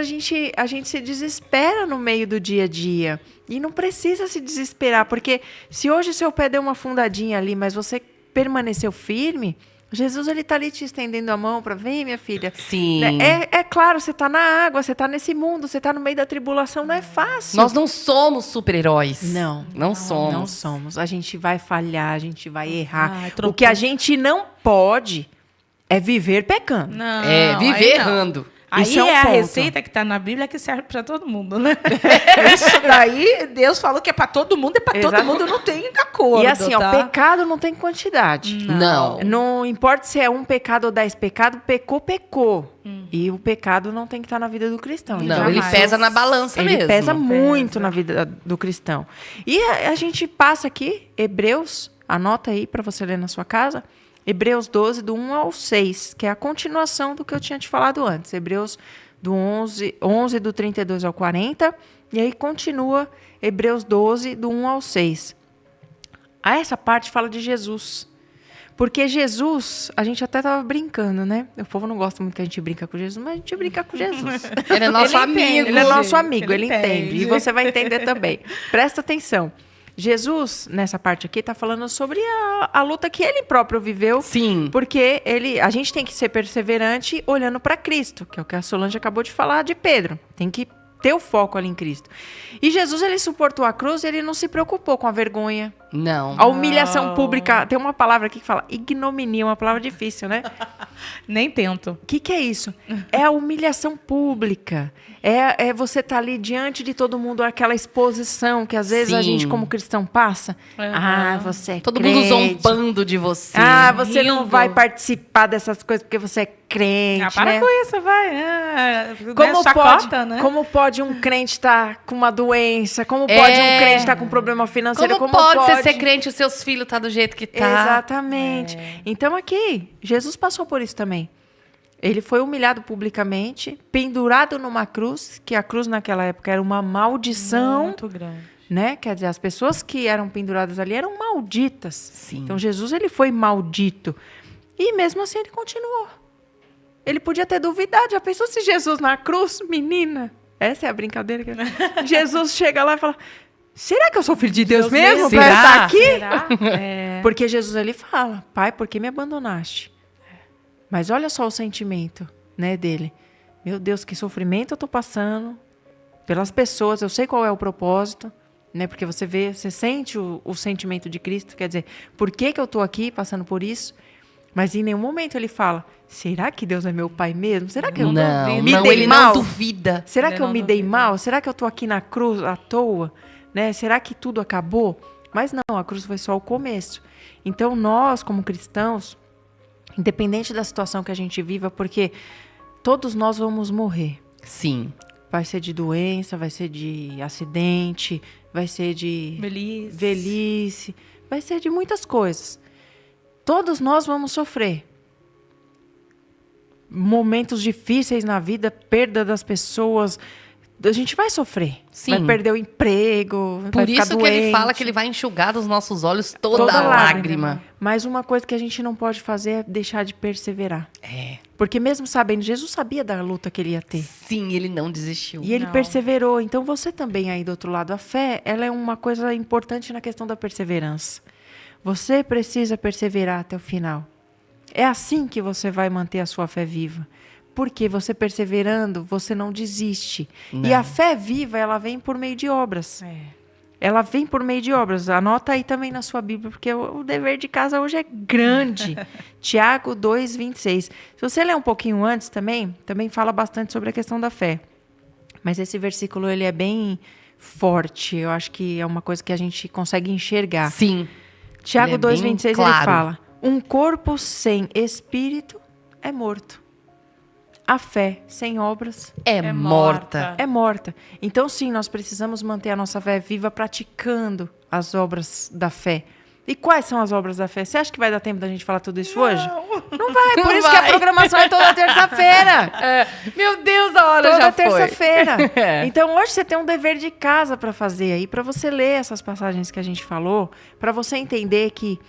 a gente se desespera no meio do dia a dia. E não precisa se desesperar, porque se hoje seu pé deu uma afundadinha ali, mas você permaneceu firme, Jesus, ele tá ali te estendendo a mão para vem, minha filha. Sim. É claro, você tá na água, você tá nesse mundo, você tá no meio da tribulação, não é fácil. Nós não somos super-heróis. Não somos. Não somos. A gente vai falhar, a gente vai errar. Ai, O que a gente não pode é viver pecando. Não, É, viver aí não. errando. Aí Isso é um é a ponto. receita que tá na Bíblia que serve para todo mundo, né? Isso daí, Deus falou que é para todo mundo e para todo Exato. mundo não tem acordo, E assim, tá? ó, pecado não tem quantidade. Não. Não importa se é um pecado ou 10 pecados, pecou. E o pecado não tem que estar na vida do cristão. Não, jamais. ele pesa na balança Ele mesmo. pesa muito na vida do cristão. E a gente passa aqui, Hebreus, anota aí para você ler na sua casa, Hebreus 12, do 1 ao 6, que é a continuação do que eu tinha te falado antes. Hebreus do 11 do 32 ao 40, e aí continua Hebreus 12, do 1 ao 6. Essa parte fala de Jesus. Porque Jesus, a gente até tava brincando, né? O povo não gosta muito que a gente brinca com Jesus, mas a gente brinca com Jesus. Ele é nosso Ele amigo. entende. Ele é nosso amigo, ele Ele entende. entende. E você vai entender também. Presta atenção. Jesus, nessa parte aqui, está falando sobre a luta que ele próprio viveu. Sim. Porque a gente tem que ser perseverante olhando para Cristo, que é o que a Solange acabou de falar de Pedro. Tem que ter o foco ali em Cristo. E Jesus, ele suportou a cruz e ele não se preocupou com a vergonha, Não. a humilhação pública. Tem uma palavra aqui que fala ignominia, uma palavra difícil, né? Nem tento. O que é isso? É a humilhação pública. É você estar ali diante de todo mundo, aquela exposição que às vezes a Sim. gente como cristão passa. Uhum. Ah, você é Todo crente. mundo zombando de você. Ah, você não rindo. vai participar dessas coisas porque você é crente, Ah, para né? com isso, vai. Como, chacota, pode, né? como pode um crente estar com uma doença? Como pode um crente estar com um problema financeiro? Como pode você ser crente e os seus filhos tá do jeito que tá? Exatamente. Então aqui, Jesus passou por isso também. Ele foi humilhado publicamente, pendurado numa cruz, que a cruz naquela época era uma maldição, Muito grande. né? Quer dizer, as pessoas que eram penduradas ali eram malditas. Sim. Então Jesus, ele foi maldito. E mesmo assim ele continuou. Ele podia ter duvidado. Já pensou se Jesus na cruz, menina? Essa é a brincadeira. Jesus chega lá e fala, será que eu sou filho de Deus mesmo para Será? estar aqui? Será? É. Porque Jesus, ele fala, pai, por que me abandonaste? Mas olha só o sentimento, né, dele. Meu Deus, que sofrimento eu tô passando pelas pessoas. Eu sei qual é o propósito, né? Porque você vê, você sente o sentimento de Cristo. Quer dizer, por que eu tô aqui passando por isso? Mas em nenhum momento ele fala, será que Deus é meu pai mesmo? Será que eu Não, me não, dei ele mal? não duvida. Será Ele que eu não me dei duvida. mal? Será que eu tô aqui na cruz à toa? Né? Será que tudo acabou? Mas não, a cruz foi só o começo. Então nós, como cristãos, independente da situação que a gente viva, porque todos nós vamos morrer. Sim. Vai ser de doença, vai ser de acidente, vai ser de velhice, vai ser de muitas coisas. Todos nós vamos sofrer. Momentos difíceis na vida, perda das pessoas, a gente vai sofrer. Sim. Vai perder o emprego, vai Por ficar isso que ele doente. fala que ele vai enxugar dos nossos olhos toda, Toda a lágrima. lágrima. Mas uma coisa que a gente não pode fazer é deixar de perseverar. É. Porque mesmo sabendo, Jesus sabia da luta que ele ia ter. Sim, ele não desistiu. E ele Não. perseverou. Então você também aí do outro lado. A fé, ela é uma coisa importante na questão da perseverança. Você precisa perseverar até o final. É assim que você vai manter a sua fé viva. Porque você perseverando, você não desiste. Não. E a fé viva, ela vem por meio de obras. É. Ela vem por meio de obras. Anota aí também na sua Bíblia, porque o dever de casa hoje é grande. Tiago 2:26. Se você ler um pouquinho antes também fala bastante sobre a questão da fé. Mas esse versículo, ele é bem forte. Eu acho que é uma coisa que a gente consegue enxergar. Sim. Tiago Ele é bem 2:26, claro. ele fala, um corpo sem espírito é morto. A fé sem obras É morta. é morta. Então, sim, nós precisamos manter a nossa fé viva praticando as obras da fé. E quais são as obras da fé? Você acha que vai dar tempo da gente falar tudo isso hoje? Não vai, por Não isso que a vai. programação é toda terça-feira. Meu Deus, a hora Toda já foi. terça-feira. É. Então, hoje você tem um dever de casa para fazer aí, para você ler essas passagens que a gente falou, para você entender que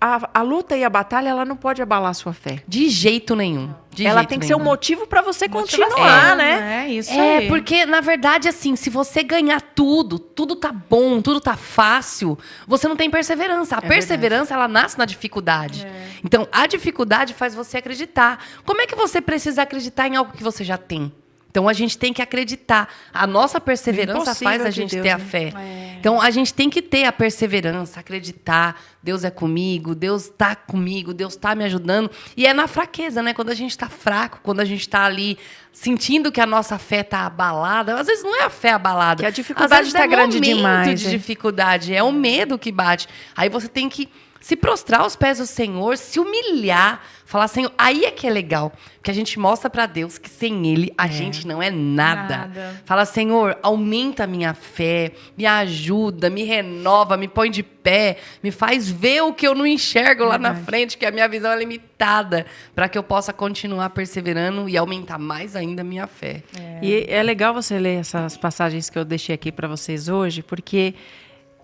a luta e a batalha, ela não pode abalar a sua fé. De jeito nenhum. Ela tem que ser um motivo para você continuar, né? É isso É, aí. porque, na verdade, assim, se você ganhar tudo tá bom, tudo tá fácil, você não tem perseverança. A perseverança, ela nasce na dificuldade. Então, a dificuldade faz você acreditar. Como é que você precisa acreditar em algo que você já tem? Então, a gente tem que acreditar. A nossa perseverança Impossível faz a de gente Deus, ter a né? fé. Então, a gente tem que ter a perseverança, acreditar. Deus é comigo, Deus tá comigo, Deus tá me ajudando. E é na fraqueza, né? Quando a gente tá fraco, quando a gente tá ali sentindo que a nossa fé tá abalada. Às vezes não é a fé abalada. Que a dificuldade Às vezes tá grande momento demais, de é. dificuldade, é o medo que bate. Aí você tem que se prostrar aos pés do Senhor, se humilhar, falar, Senhor, aí é que é legal, que a gente mostra para Deus que sem Ele a gente não é nada. Fala, Senhor, aumenta a minha fé, me ajuda, me renova, me põe de pé, me faz ver o que eu não enxergo lá na frente, que a minha visão é limitada, para que eu possa continuar perseverando e aumentar mais ainda a minha fé. E é legal você ler essas passagens que eu deixei aqui para vocês hoje, porque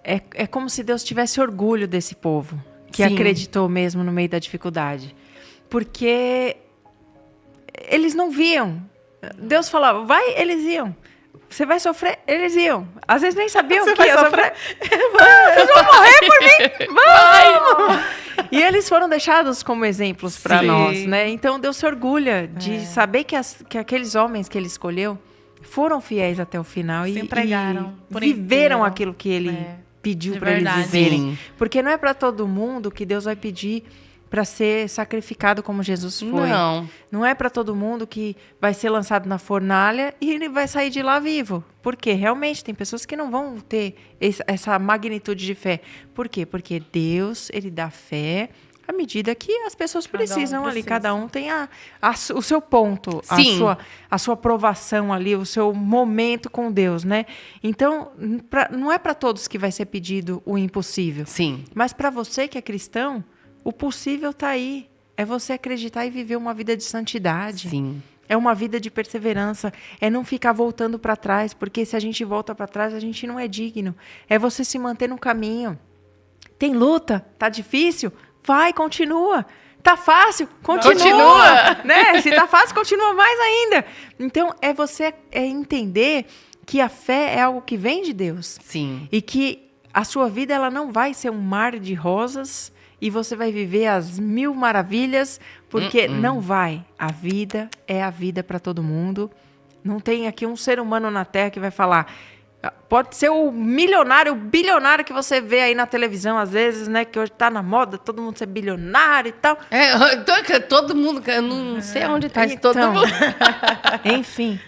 é como se Deus tivesse orgulho desse povo, que Sim. acreditou mesmo no meio da dificuldade. Porque eles não viam. Deus falava, vai, eles iam. Você vai sofrer, eles iam. Às vezes nem sabiam que ia sofrer. Vocês vão morrer por mim, vamos! E eles foram deixados como exemplos para nós, né? Então Deus se orgulha de saber que aqueles homens que Ele escolheu foram fiéis até o final Se e entregaram por viveram inteiro. aquilo que Ele pediu De para eles verdade. viverem. Sim. Porque não é para todo mundo que Deus vai pedir para ser sacrificado como Jesus foi. Não é para todo mundo que vai ser lançado na fornalha e ele vai sair de lá vivo. Por quê? Realmente, tem pessoas que não vão ter essa magnitude de fé. Por quê? Porque Deus, Ele dá fé à medida que as pessoas precisam ali. precisa. Cada um tem o seu ponto, Sim. a sua aprovação ali, o seu momento com Deus, né? Então, não é para todos que vai ser pedido o impossível. Sim. Mas para você que é cristão, o possível está aí. É você acreditar e viver uma vida de santidade. Sim. É uma vida de perseverança. É não ficar voltando para trás, porque se a gente volta para trás, a gente não é digno. É você se manter no caminho. Tem luta? Tá difícil? Vai, continua. Tá fácil? Continua. Né? Se tá fácil, continua mais ainda. Então, é você entender que a fé é algo que vem de Deus. Sim. E que a sua vida ela não vai ser um mar de rosas e você vai viver as mil maravilhas, porque não vai. A vida é a vida para todo mundo. Não tem aqui um ser humano na Terra que vai falar. Pode ser o milionário, o bilionário que você vê aí na televisão, às vezes, né? Que hoje tá na moda, todo mundo ser bilionário e tal. Todo mundo, eu não sei onde tá Então, todo mundo. Enfim.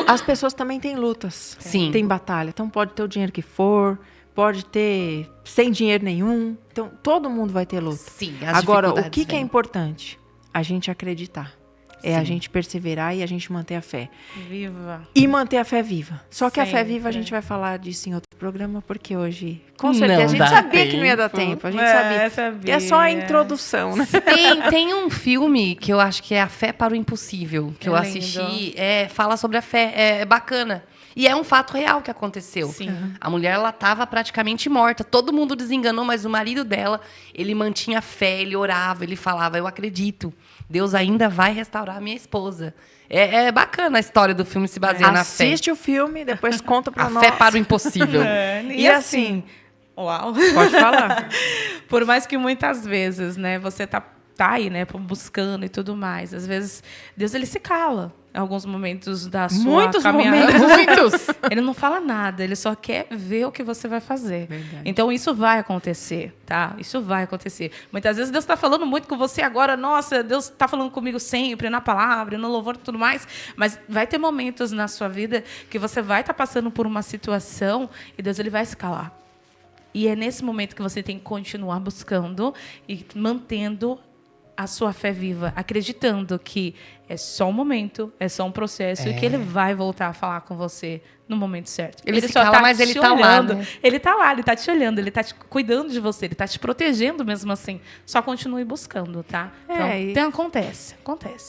As pessoas também têm lutas. Sim. Tem batalha. Então pode ter o dinheiro que for, pode ter sem dinheiro nenhum. Então todo mundo vai ter luta. Sim, as Agora, o dificuldades que é vêm. importante? A gente acreditar. É a gente perseverar e a gente manter a fé. Viva. E manter a fé viva. Só que a fé Sempre. viva a gente vai falar disso em outro programa, porque hoje, com certeza, Não a gente dá sabia que não ia dar tempo. tempo. A gente sabia. E é só a introdução, né? Tem um filme que eu acho que é A Fé para o Impossível, que eu lindo. assisti, fala sobre a fé, é bacana. E é um fato real que aconteceu. Sim. A mulher, ela estava praticamente morta. Todo mundo desenganou, mas o marido dela, ele mantinha fé, ele orava, ele falava, eu acredito, Deus ainda vai restaurar a minha esposa. É bacana a história do filme se baseia na fé. Assiste o filme, depois conta pra A nós. fé para o impossível. E assim, Uau. pode falar. Por mais que muitas vezes, né, você tá aí, né, buscando e tudo mais. Às vezes, Deus, ele se cala em alguns momentos da sua Muitos caminhada. momentos. Ele não fala nada, ele só quer ver o que você vai fazer. Verdade. Então, isso vai acontecer, tá? Isso vai acontecer. Muitas vezes, Deus está falando muito com você agora. Nossa, Deus está falando comigo sempre, na palavra, no louvor e tudo mais. Mas vai ter momentos na sua vida que você vai estar passando por uma situação e Deus, ele vai se calar. E é nesse momento que você tem que continuar buscando e mantendo a sua fé viva, acreditando que é só um momento, é só um processo e que ele vai voltar a falar com você no momento certo. Ele se só cala, mas ele te tá lá, olhando. né? Ele tá lá, ele tá te olhando, ele tá cuidando de você, ele tá te protegendo mesmo assim. Só continue buscando, tá? Então, acontece.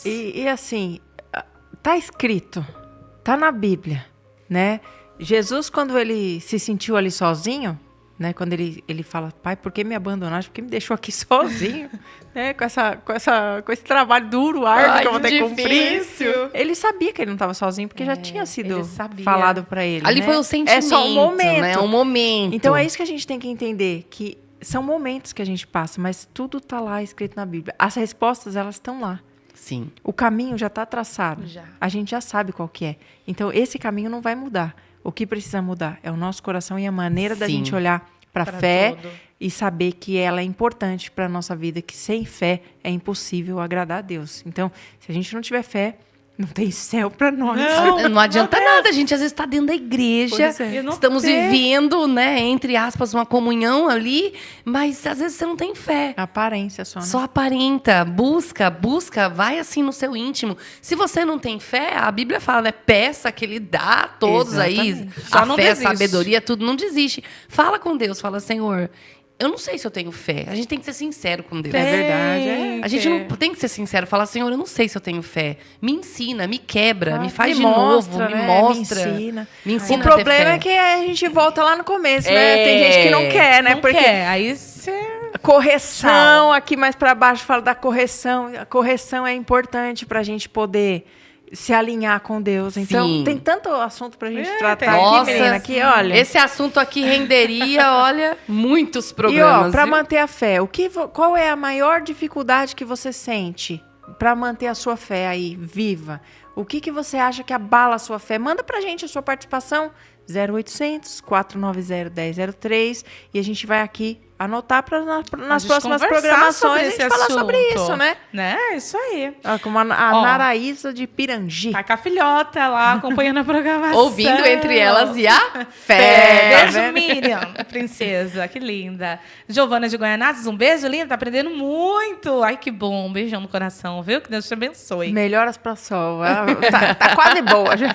E assim, tá escrito, tá na Bíblia, né? Jesus, quando ele se sentiu ali sozinho, né? Quando ele fala, pai, por que me abandonaste? Por que me deixou aqui sozinho? Né? Com esse trabalho duro, árduo que eu vou ter que cumprir. Ele sabia que ele não estava sozinho, porque já tinha sido falado para ele. Ali né? foi o sentimento, é só um momento. né? Um momento. Então é isso que a gente tem que entender, que são momentos que a gente passa, mas tudo está lá escrito na Bíblia. As respostas, elas estão lá. Sim. O caminho já está traçado. Já. A gente já sabe qual que é. Então, esse caminho não vai mudar. O que precisa mudar é o nosso coração e a maneira da Sim. gente olhar para a fé e saber que ela é importante para a nossa vida, que sem fé é impossível agradar a Deus. Então, se a gente não tiver fé, não tem céu para nós. Não adianta nada, a gente às vezes está dentro da igreja, Pois é. estamos vivendo, né, entre aspas, uma comunhão ali, mas às vezes você não tem fé. Aparência só, né? Só aparenta, busca, vai assim no seu íntimo. Se você não tem fé, a Bíblia fala, né? Peça que ele dá a todos aí. Exatamente. Só A não fé, desiste. a sabedoria, tudo, não desiste. Fala com Deus, fala, Senhor, eu não sei se eu tenho fé. A gente tem que ser sincero com Deus. É verdade. A gente não tem que ser sincero, falar, Senhor, eu não sei se eu tenho fé. Me ensina, me quebra, me faz de mostra, novo, me né? mostra. Me ensina. Me ensina O a ter problema fé. é que a gente volta lá no começo, né? Tem gente que não quer, né? Não Porque quer. Aí você... correção, aqui mais para baixo fala da correção. A correção é importante para a gente poder se alinhar com Deus. Então, Sim. tem tanto assunto pra gente tem. tratar Nossa, aqui, menina, que olha. Esse assunto aqui renderia, olha, muitos E programas. ó, para viu? manter a fé, qual é a maior dificuldade que você sente para manter a sua fé aí viva? O que você acha que abala a sua fé? Manda pra gente a sua participação 0800 490 1003 e a gente vai aqui anotar nas próximas programações a gente falar sobre isso, né? Isso aí. Ó, como a Naraísa de Pirangi. Tá com a filhota lá, acompanhando a programação. Ouvindo entre elas e a Fé, tá Beijo, vendo? Miriam, princesa, que linda. Giovana de Goianazes, um beijo, linda, tá aprendendo muito. Ai, que bom, um beijão no coração, viu? Que Deus te abençoe. Melhoras pra sol. Tá quase boa já.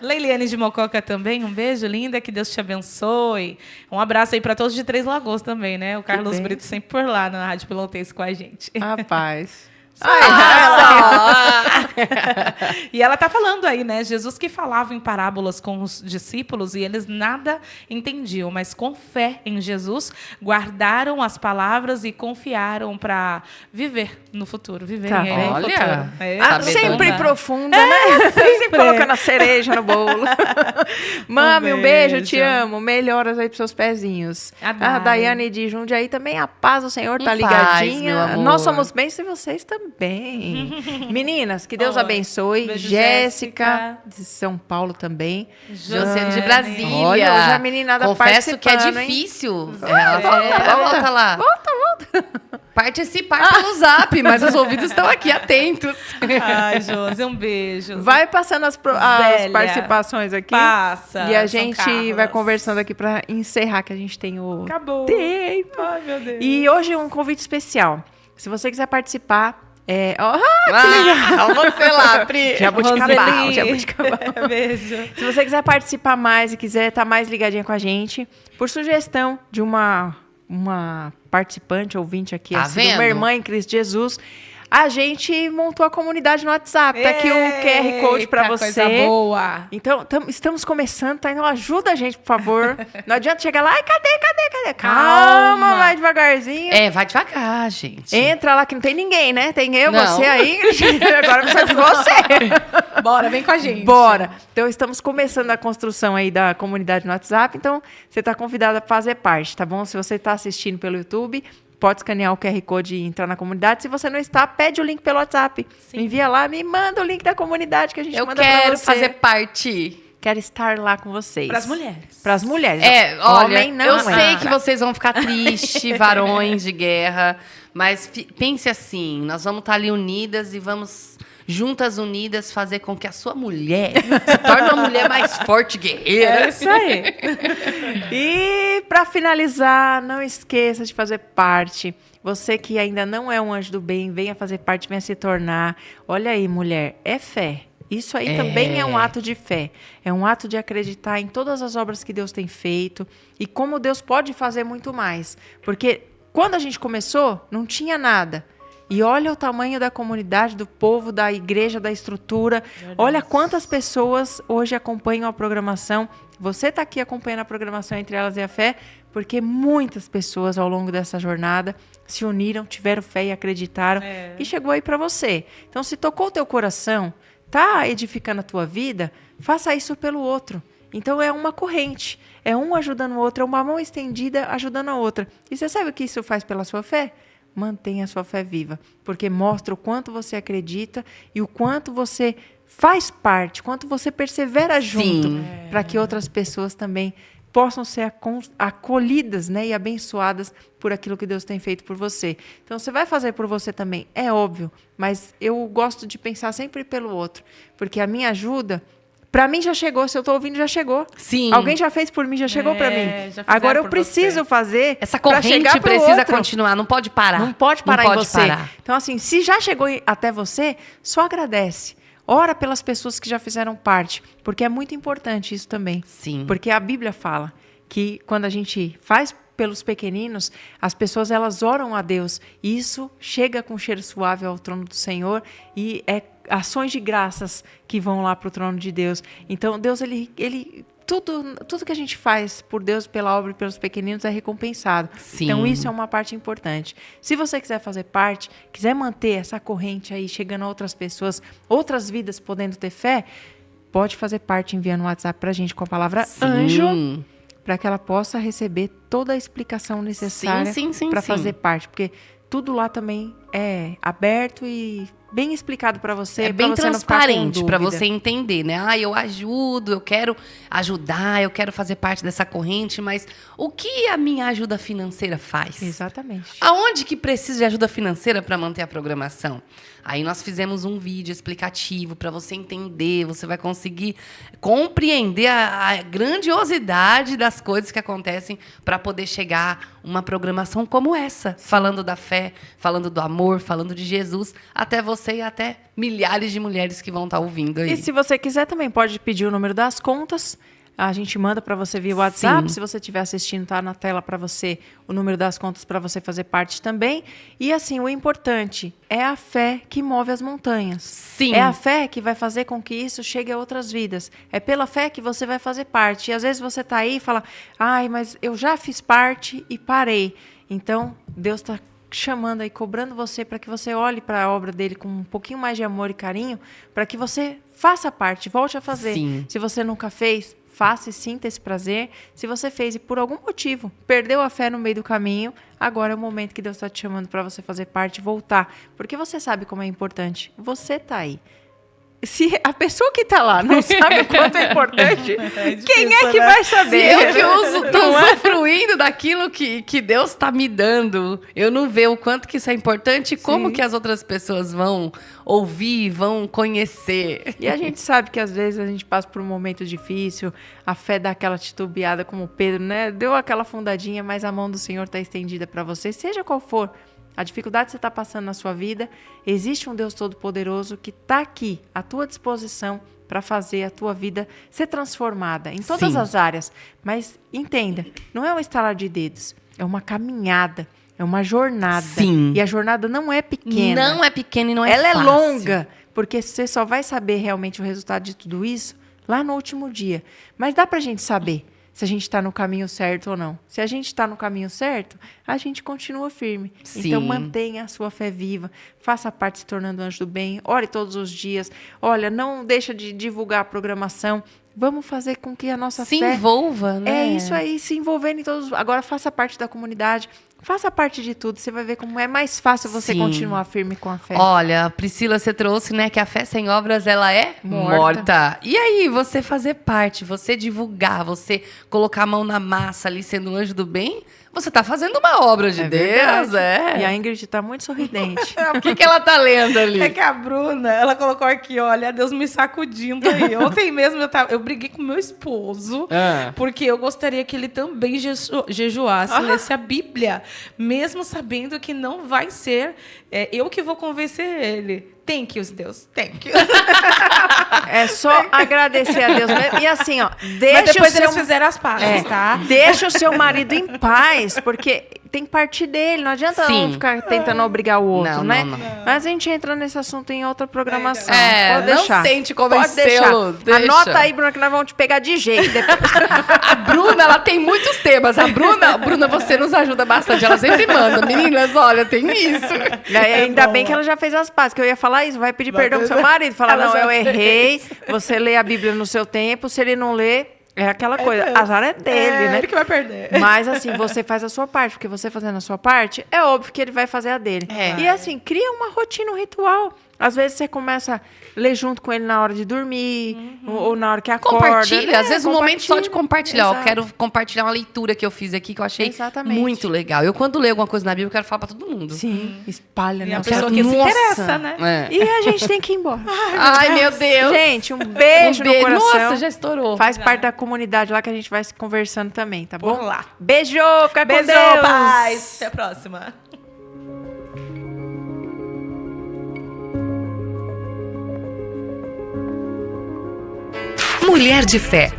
Leiliane de Mococa também, um beijo, linda, que Deus te abençoe. Um abraço aí pra todos de Três Lagoas também, né? O Carlos bem. Brito sempre por lá na Rádio Pelotense com a gente. Rapaz. E ela tá falando aí, né? Jesus que falava em parábolas com os discípulos e eles nada entendiam, mas com fé em Jesus, guardaram as palavras e confiaram para viver no futuro. Viverem Tá aí bem. no Olha. futuro. Sempre Sabedora. profunda, né? Sempre colocando a cereja no bolo. Mami, um beijo, te beijo. amo. Melhoras aí pros seus pezinhos. A A Dai. Daiane de Jundiaí também, a paz do Senhor tá Paz, ligadinha. meu amor. Nós somos bens e vocês também. Meninas, que Deus Oi. abençoe. Beijo, Jéssica, Jéssica. de São Paulo também. Josiane de Brasília. Olha, hoje a meninada Confesso que é participando, hein? difícil. Ela falou, volta lá. Volta. Participar pelo Zap, mas os ouvidos estão aqui, atentos. Ai, Josi, um beijo. Vai passando as Zélia. participações aqui. Passa. E a São gente Carlos. vai conversando aqui para encerrar, que a gente tem o Acabou. tempo. Ai, meu Deus. E hoje um convite especial. Se você quiser participar, Vamos lá, Pri. Jabuticabal. Beijo. Se você quiser participar mais e quiser estar mais ligadinha com a gente, por sugestão de uma participante, ouvinte aqui, Tá assim, vendo? uma irmã em Cristo Jesus, a gente montou a comunidade no WhatsApp. Tá aqui o QR Code para Eita, você. Coisa boa. Então, estamos começando, tá? Então ajuda a gente, por favor. Não adianta chegar lá, ai, cadê? Calma, vai devagarzinho. Vai devagar, gente. Entra lá que não tem ninguém, né? Tem eu, Não. você aí. Agora precisa de você. Bora, vem com a gente. Bora. Então, estamos começando a construção aí da comunidade no WhatsApp. Então, você está convidada a fazer parte, tá bom? Se você está assistindo pelo YouTube, pode escanear o QR Code e entrar na comunidade. Se você não está, pede o link pelo WhatsApp. Sim. Envia lá, me manda o link da comunidade que a gente Eu manda quero pra você. fazer parte. Quero estar lá com vocês. Para as mulheres. Para as mulheres. Olha, Homem não eu é. sei que vocês vão ficar tristes, varões de guerra, mas pense assim, nós vamos estar ali unidas e vamos, juntas unidas, fazer com que a sua mulher se torne uma mulher mais forte, guerreira. É isso aí. E para finalizar, não esqueça de fazer parte. Você que ainda não é um anjo do bem, venha fazer parte, venha se tornar. Olha aí, mulher, é fé. Isso aí também é um ato de fé. É um ato de acreditar em todas as obras que Deus tem feito e como Deus pode fazer muito mais. Porque quando a gente começou, não tinha nada. E olha o tamanho da comunidade, do povo, da igreja, da estrutura. Verdade. Olha quantas pessoas hoje acompanham a programação. Você está aqui acompanhando a programação Entre Elas e a Fé, porque muitas pessoas ao longo dessa jornada se uniram, tiveram fé e acreditaram. E chegou aí para você. Então, se tocou o teu coração, tá edificando a tua vida, faça isso pelo outro. Então, é uma corrente. É um ajudando o outro, é uma mão estendida ajudando a outra. E você sabe o que isso faz pela sua fé? Mantenha a sua fé viva, porque mostra o quanto você acredita e o quanto você faz parte, quanto você persevera junto, para que outras pessoas também possam ser acolhidas, né, e abençoadas por aquilo que Deus tem feito por você. Então, você vai fazer por você também, é óbvio, mas eu gosto de pensar sempre pelo outro, porque a minha ajuda, para mim já chegou, se eu estou ouvindo, já chegou. Sim. Alguém já fez por mim, já chegou para mim. Agora eu preciso fazer. Essa pra corrente chegar pro precisa outro. continuar, não pode parar. Não pode parar Não em pode você. parar. Então, assim, se já chegou até você, só agradece. Ora pelas pessoas que já fizeram parte, porque é muito importante isso também. Sim. Porque a Bíblia fala que quando a gente faz pelos pequeninos, as pessoas elas oram a Deus. E isso chega com cheiro suave ao trono do Senhor e é ações de graças que vão lá para o trono de Deus. Então, Deus, ele tudo que a gente faz por Deus, pela obra e pelos pequeninos é recompensado. Sim. Então, isso é uma parte importante. Se você quiser fazer parte, quiser manter essa corrente aí, chegando a outras pessoas, outras vidas podendo ter fé, pode fazer parte enviando um WhatsApp para a gente com a palavra anjo, para que ela possa receber toda a explicação necessária para fazer parte. Porque tudo lá também é aberto e bem explicado para você. É bem você transparente para você entender, né? Ah, eu ajudo, eu quero ajudar, eu quero fazer parte dessa corrente, mas o que a minha ajuda financeira faz? Exatamente. Aonde que precisa de ajuda financeira para manter a programação? Aí nós fizemos um vídeo explicativo para você entender, você vai conseguir compreender a grandiosidade das coisas que acontecem para poder chegar uma programação como essa, falando da fé, falando do amor, falando de Jesus, até você e até milhares de mulheres que vão estar ouvindo aí. E se você quiser também pode pedir o número das contas. A gente manda para você via WhatsApp. Sim. Se você estiver assistindo, tá na tela para você o número das contas para você fazer parte também. E assim, o importante é a fé que move as montanhas. Sim. É a fé que vai fazer com que isso chegue a outras vidas. É pela fé que você vai fazer parte. E às vezes você tá aí e fala, ai, mas eu já fiz parte e parei. Então, Deus está chamando aí, cobrando você para que você olhe para a obra dele com um pouquinho mais de amor e carinho, para que você faça parte, volte a fazer. Sim. Se você nunca fez, faça e sinta esse prazer. Se você fez e por algum motivo perdeu a fé no meio do caminho, agora é o momento que Deus está te chamando para você fazer parte e voltar. Porque você sabe como é importante. Você está aí. Se a pessoa que está lá não sabe o quanto é importante, quem é que vai saber? Se eu que estou usufruindo daquilo que Deus está me dando, eu não vejo o quanto que isso é importante e como que as outras pessoas vão ouvir, vão conhecer. E a gente sabe que às vezes a gente passa por um momento difícil, a fé dá aquela titubeada como Pedro, né? Deu aquela afundadinha, mas a mão do Senhor está estendida para você, seja qual for a dificuldade que você está passando na sua vida, existe um Deus Todo-Poderoso que está aqui à tua disposição para fazer a tua vida ser transformada em todas as áreas. Mas entenda, não é um estalar de dedos, é uma caminhada, é uma jornada. Sim. E a jornada não é pequena. Não é pequena e não é Ela fácil. é longa, porque você só vai saber realmente o resultado de tudo isso lá no último dia. Mas dá para a gente saber se a gente está no caminho certo ou não. Se a gente está no caminho certo, a gente continua firme. Sim. Então, mantenha a sua fé viva. Faça parte se tornando anjo do bem. Ore todos os dias. Olha, não deixa de divulgar a programação. Vamos fazer com que a nossa Se fé... envolva, né? É isso aí, se envolvendo em todos... Agora, faça parte da comunidade. Faça parte de tudo. Você vai ver como é mais fácil você continuar firme com a fé. Olha, Priscila, você trouxe, né, que a fé sem obras, ela é morta. E aí, você fazer parte, você divulgar, você colocar a mão na massa ali, sendo um anjo do bem, você tá fazendo uma obra de Deus, verdade. E a Ingrid tá muito sorridente. O que ela tá lendo ali? É que a Bruna, ela colocou aqui, olha, Deus me sacudindo aí. Ontem mesmo eu briguei com meu esposo, porque eu gostaria que ele também jejuasse, lesse a Bíblia, mesmo sabendo que não vai ser eu que vou convencer ele. Thank you, Deus. Thank you. É só agradecer a Deus mesmo. E assim, ó, Mas depois eles fizeram as pazes, tá? Deixa o seu marido em paz, porque tem que partir dele. Não adianta Sim. um ficar tentando obrigar o outro, Não, né? não. Mas a gente entra nesse assunto em outra programação. É, Pode não deixar. tente Pode convencê-lo. deixar. Deixa. Anota aí, Bruna, que nós vamos te pegar de jeito. A Bruna, ela tem muitos temas. A Bruna, você nos ajuda bastante. Ela sempre manda. Meninas, olha, tem isso. E aí, ainda bem que ela já fez as pazes, que eu ia falar isso, vai pedir perdão pro seu marido, falar, Ela não, já eu fez. errei, você lê a Bíblia no seu tempo, se ele não lê, é aquela coisa, Deus. azar é dele, né? Ele que vai perder. Mas assim, você faz a sua parte, porque você fazendo a sua parte, é óbvio que ele vai fazer a dele. É. E assim, cria uma rotina, um ritual. Às vezes você começa a ler junto com ele na hora de dormir, ou na hora que acorda. Compartilha, às vezes um momento só de compartilhar. Eu Exato. quero compartilhar uma leitura que eu fiz aqui que eu achei Exatamente. muito legal. Eu, quando leio alguma coisa na Bíblia, eu quero falar pra todo mundo. Sim, espalha, E né? a Eu pessoa quero- que se Nossa. interessa, né? É. E a gente tem que ir embora. Ai, meu Deus. Gente, um beijo no coração. Nossa, já estourou. Faz parte da comunidade lá que a gente vai se conversando também, tá bom? Por lá. Beijo, fica com Beijo, Deus. paz. Até a próxima. Mulher de fé,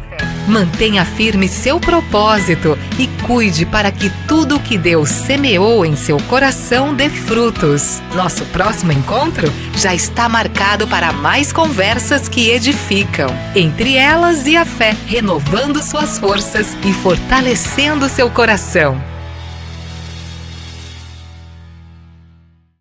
mantenha firme seu propósito e cuide para que tudo o que Deus semeou em seu coração dê frutos. Nosso próximo encontro já está marcado para mais conversas que edificam. Entre elas e a fé, renovando suas forças e fortalecendo seu coração.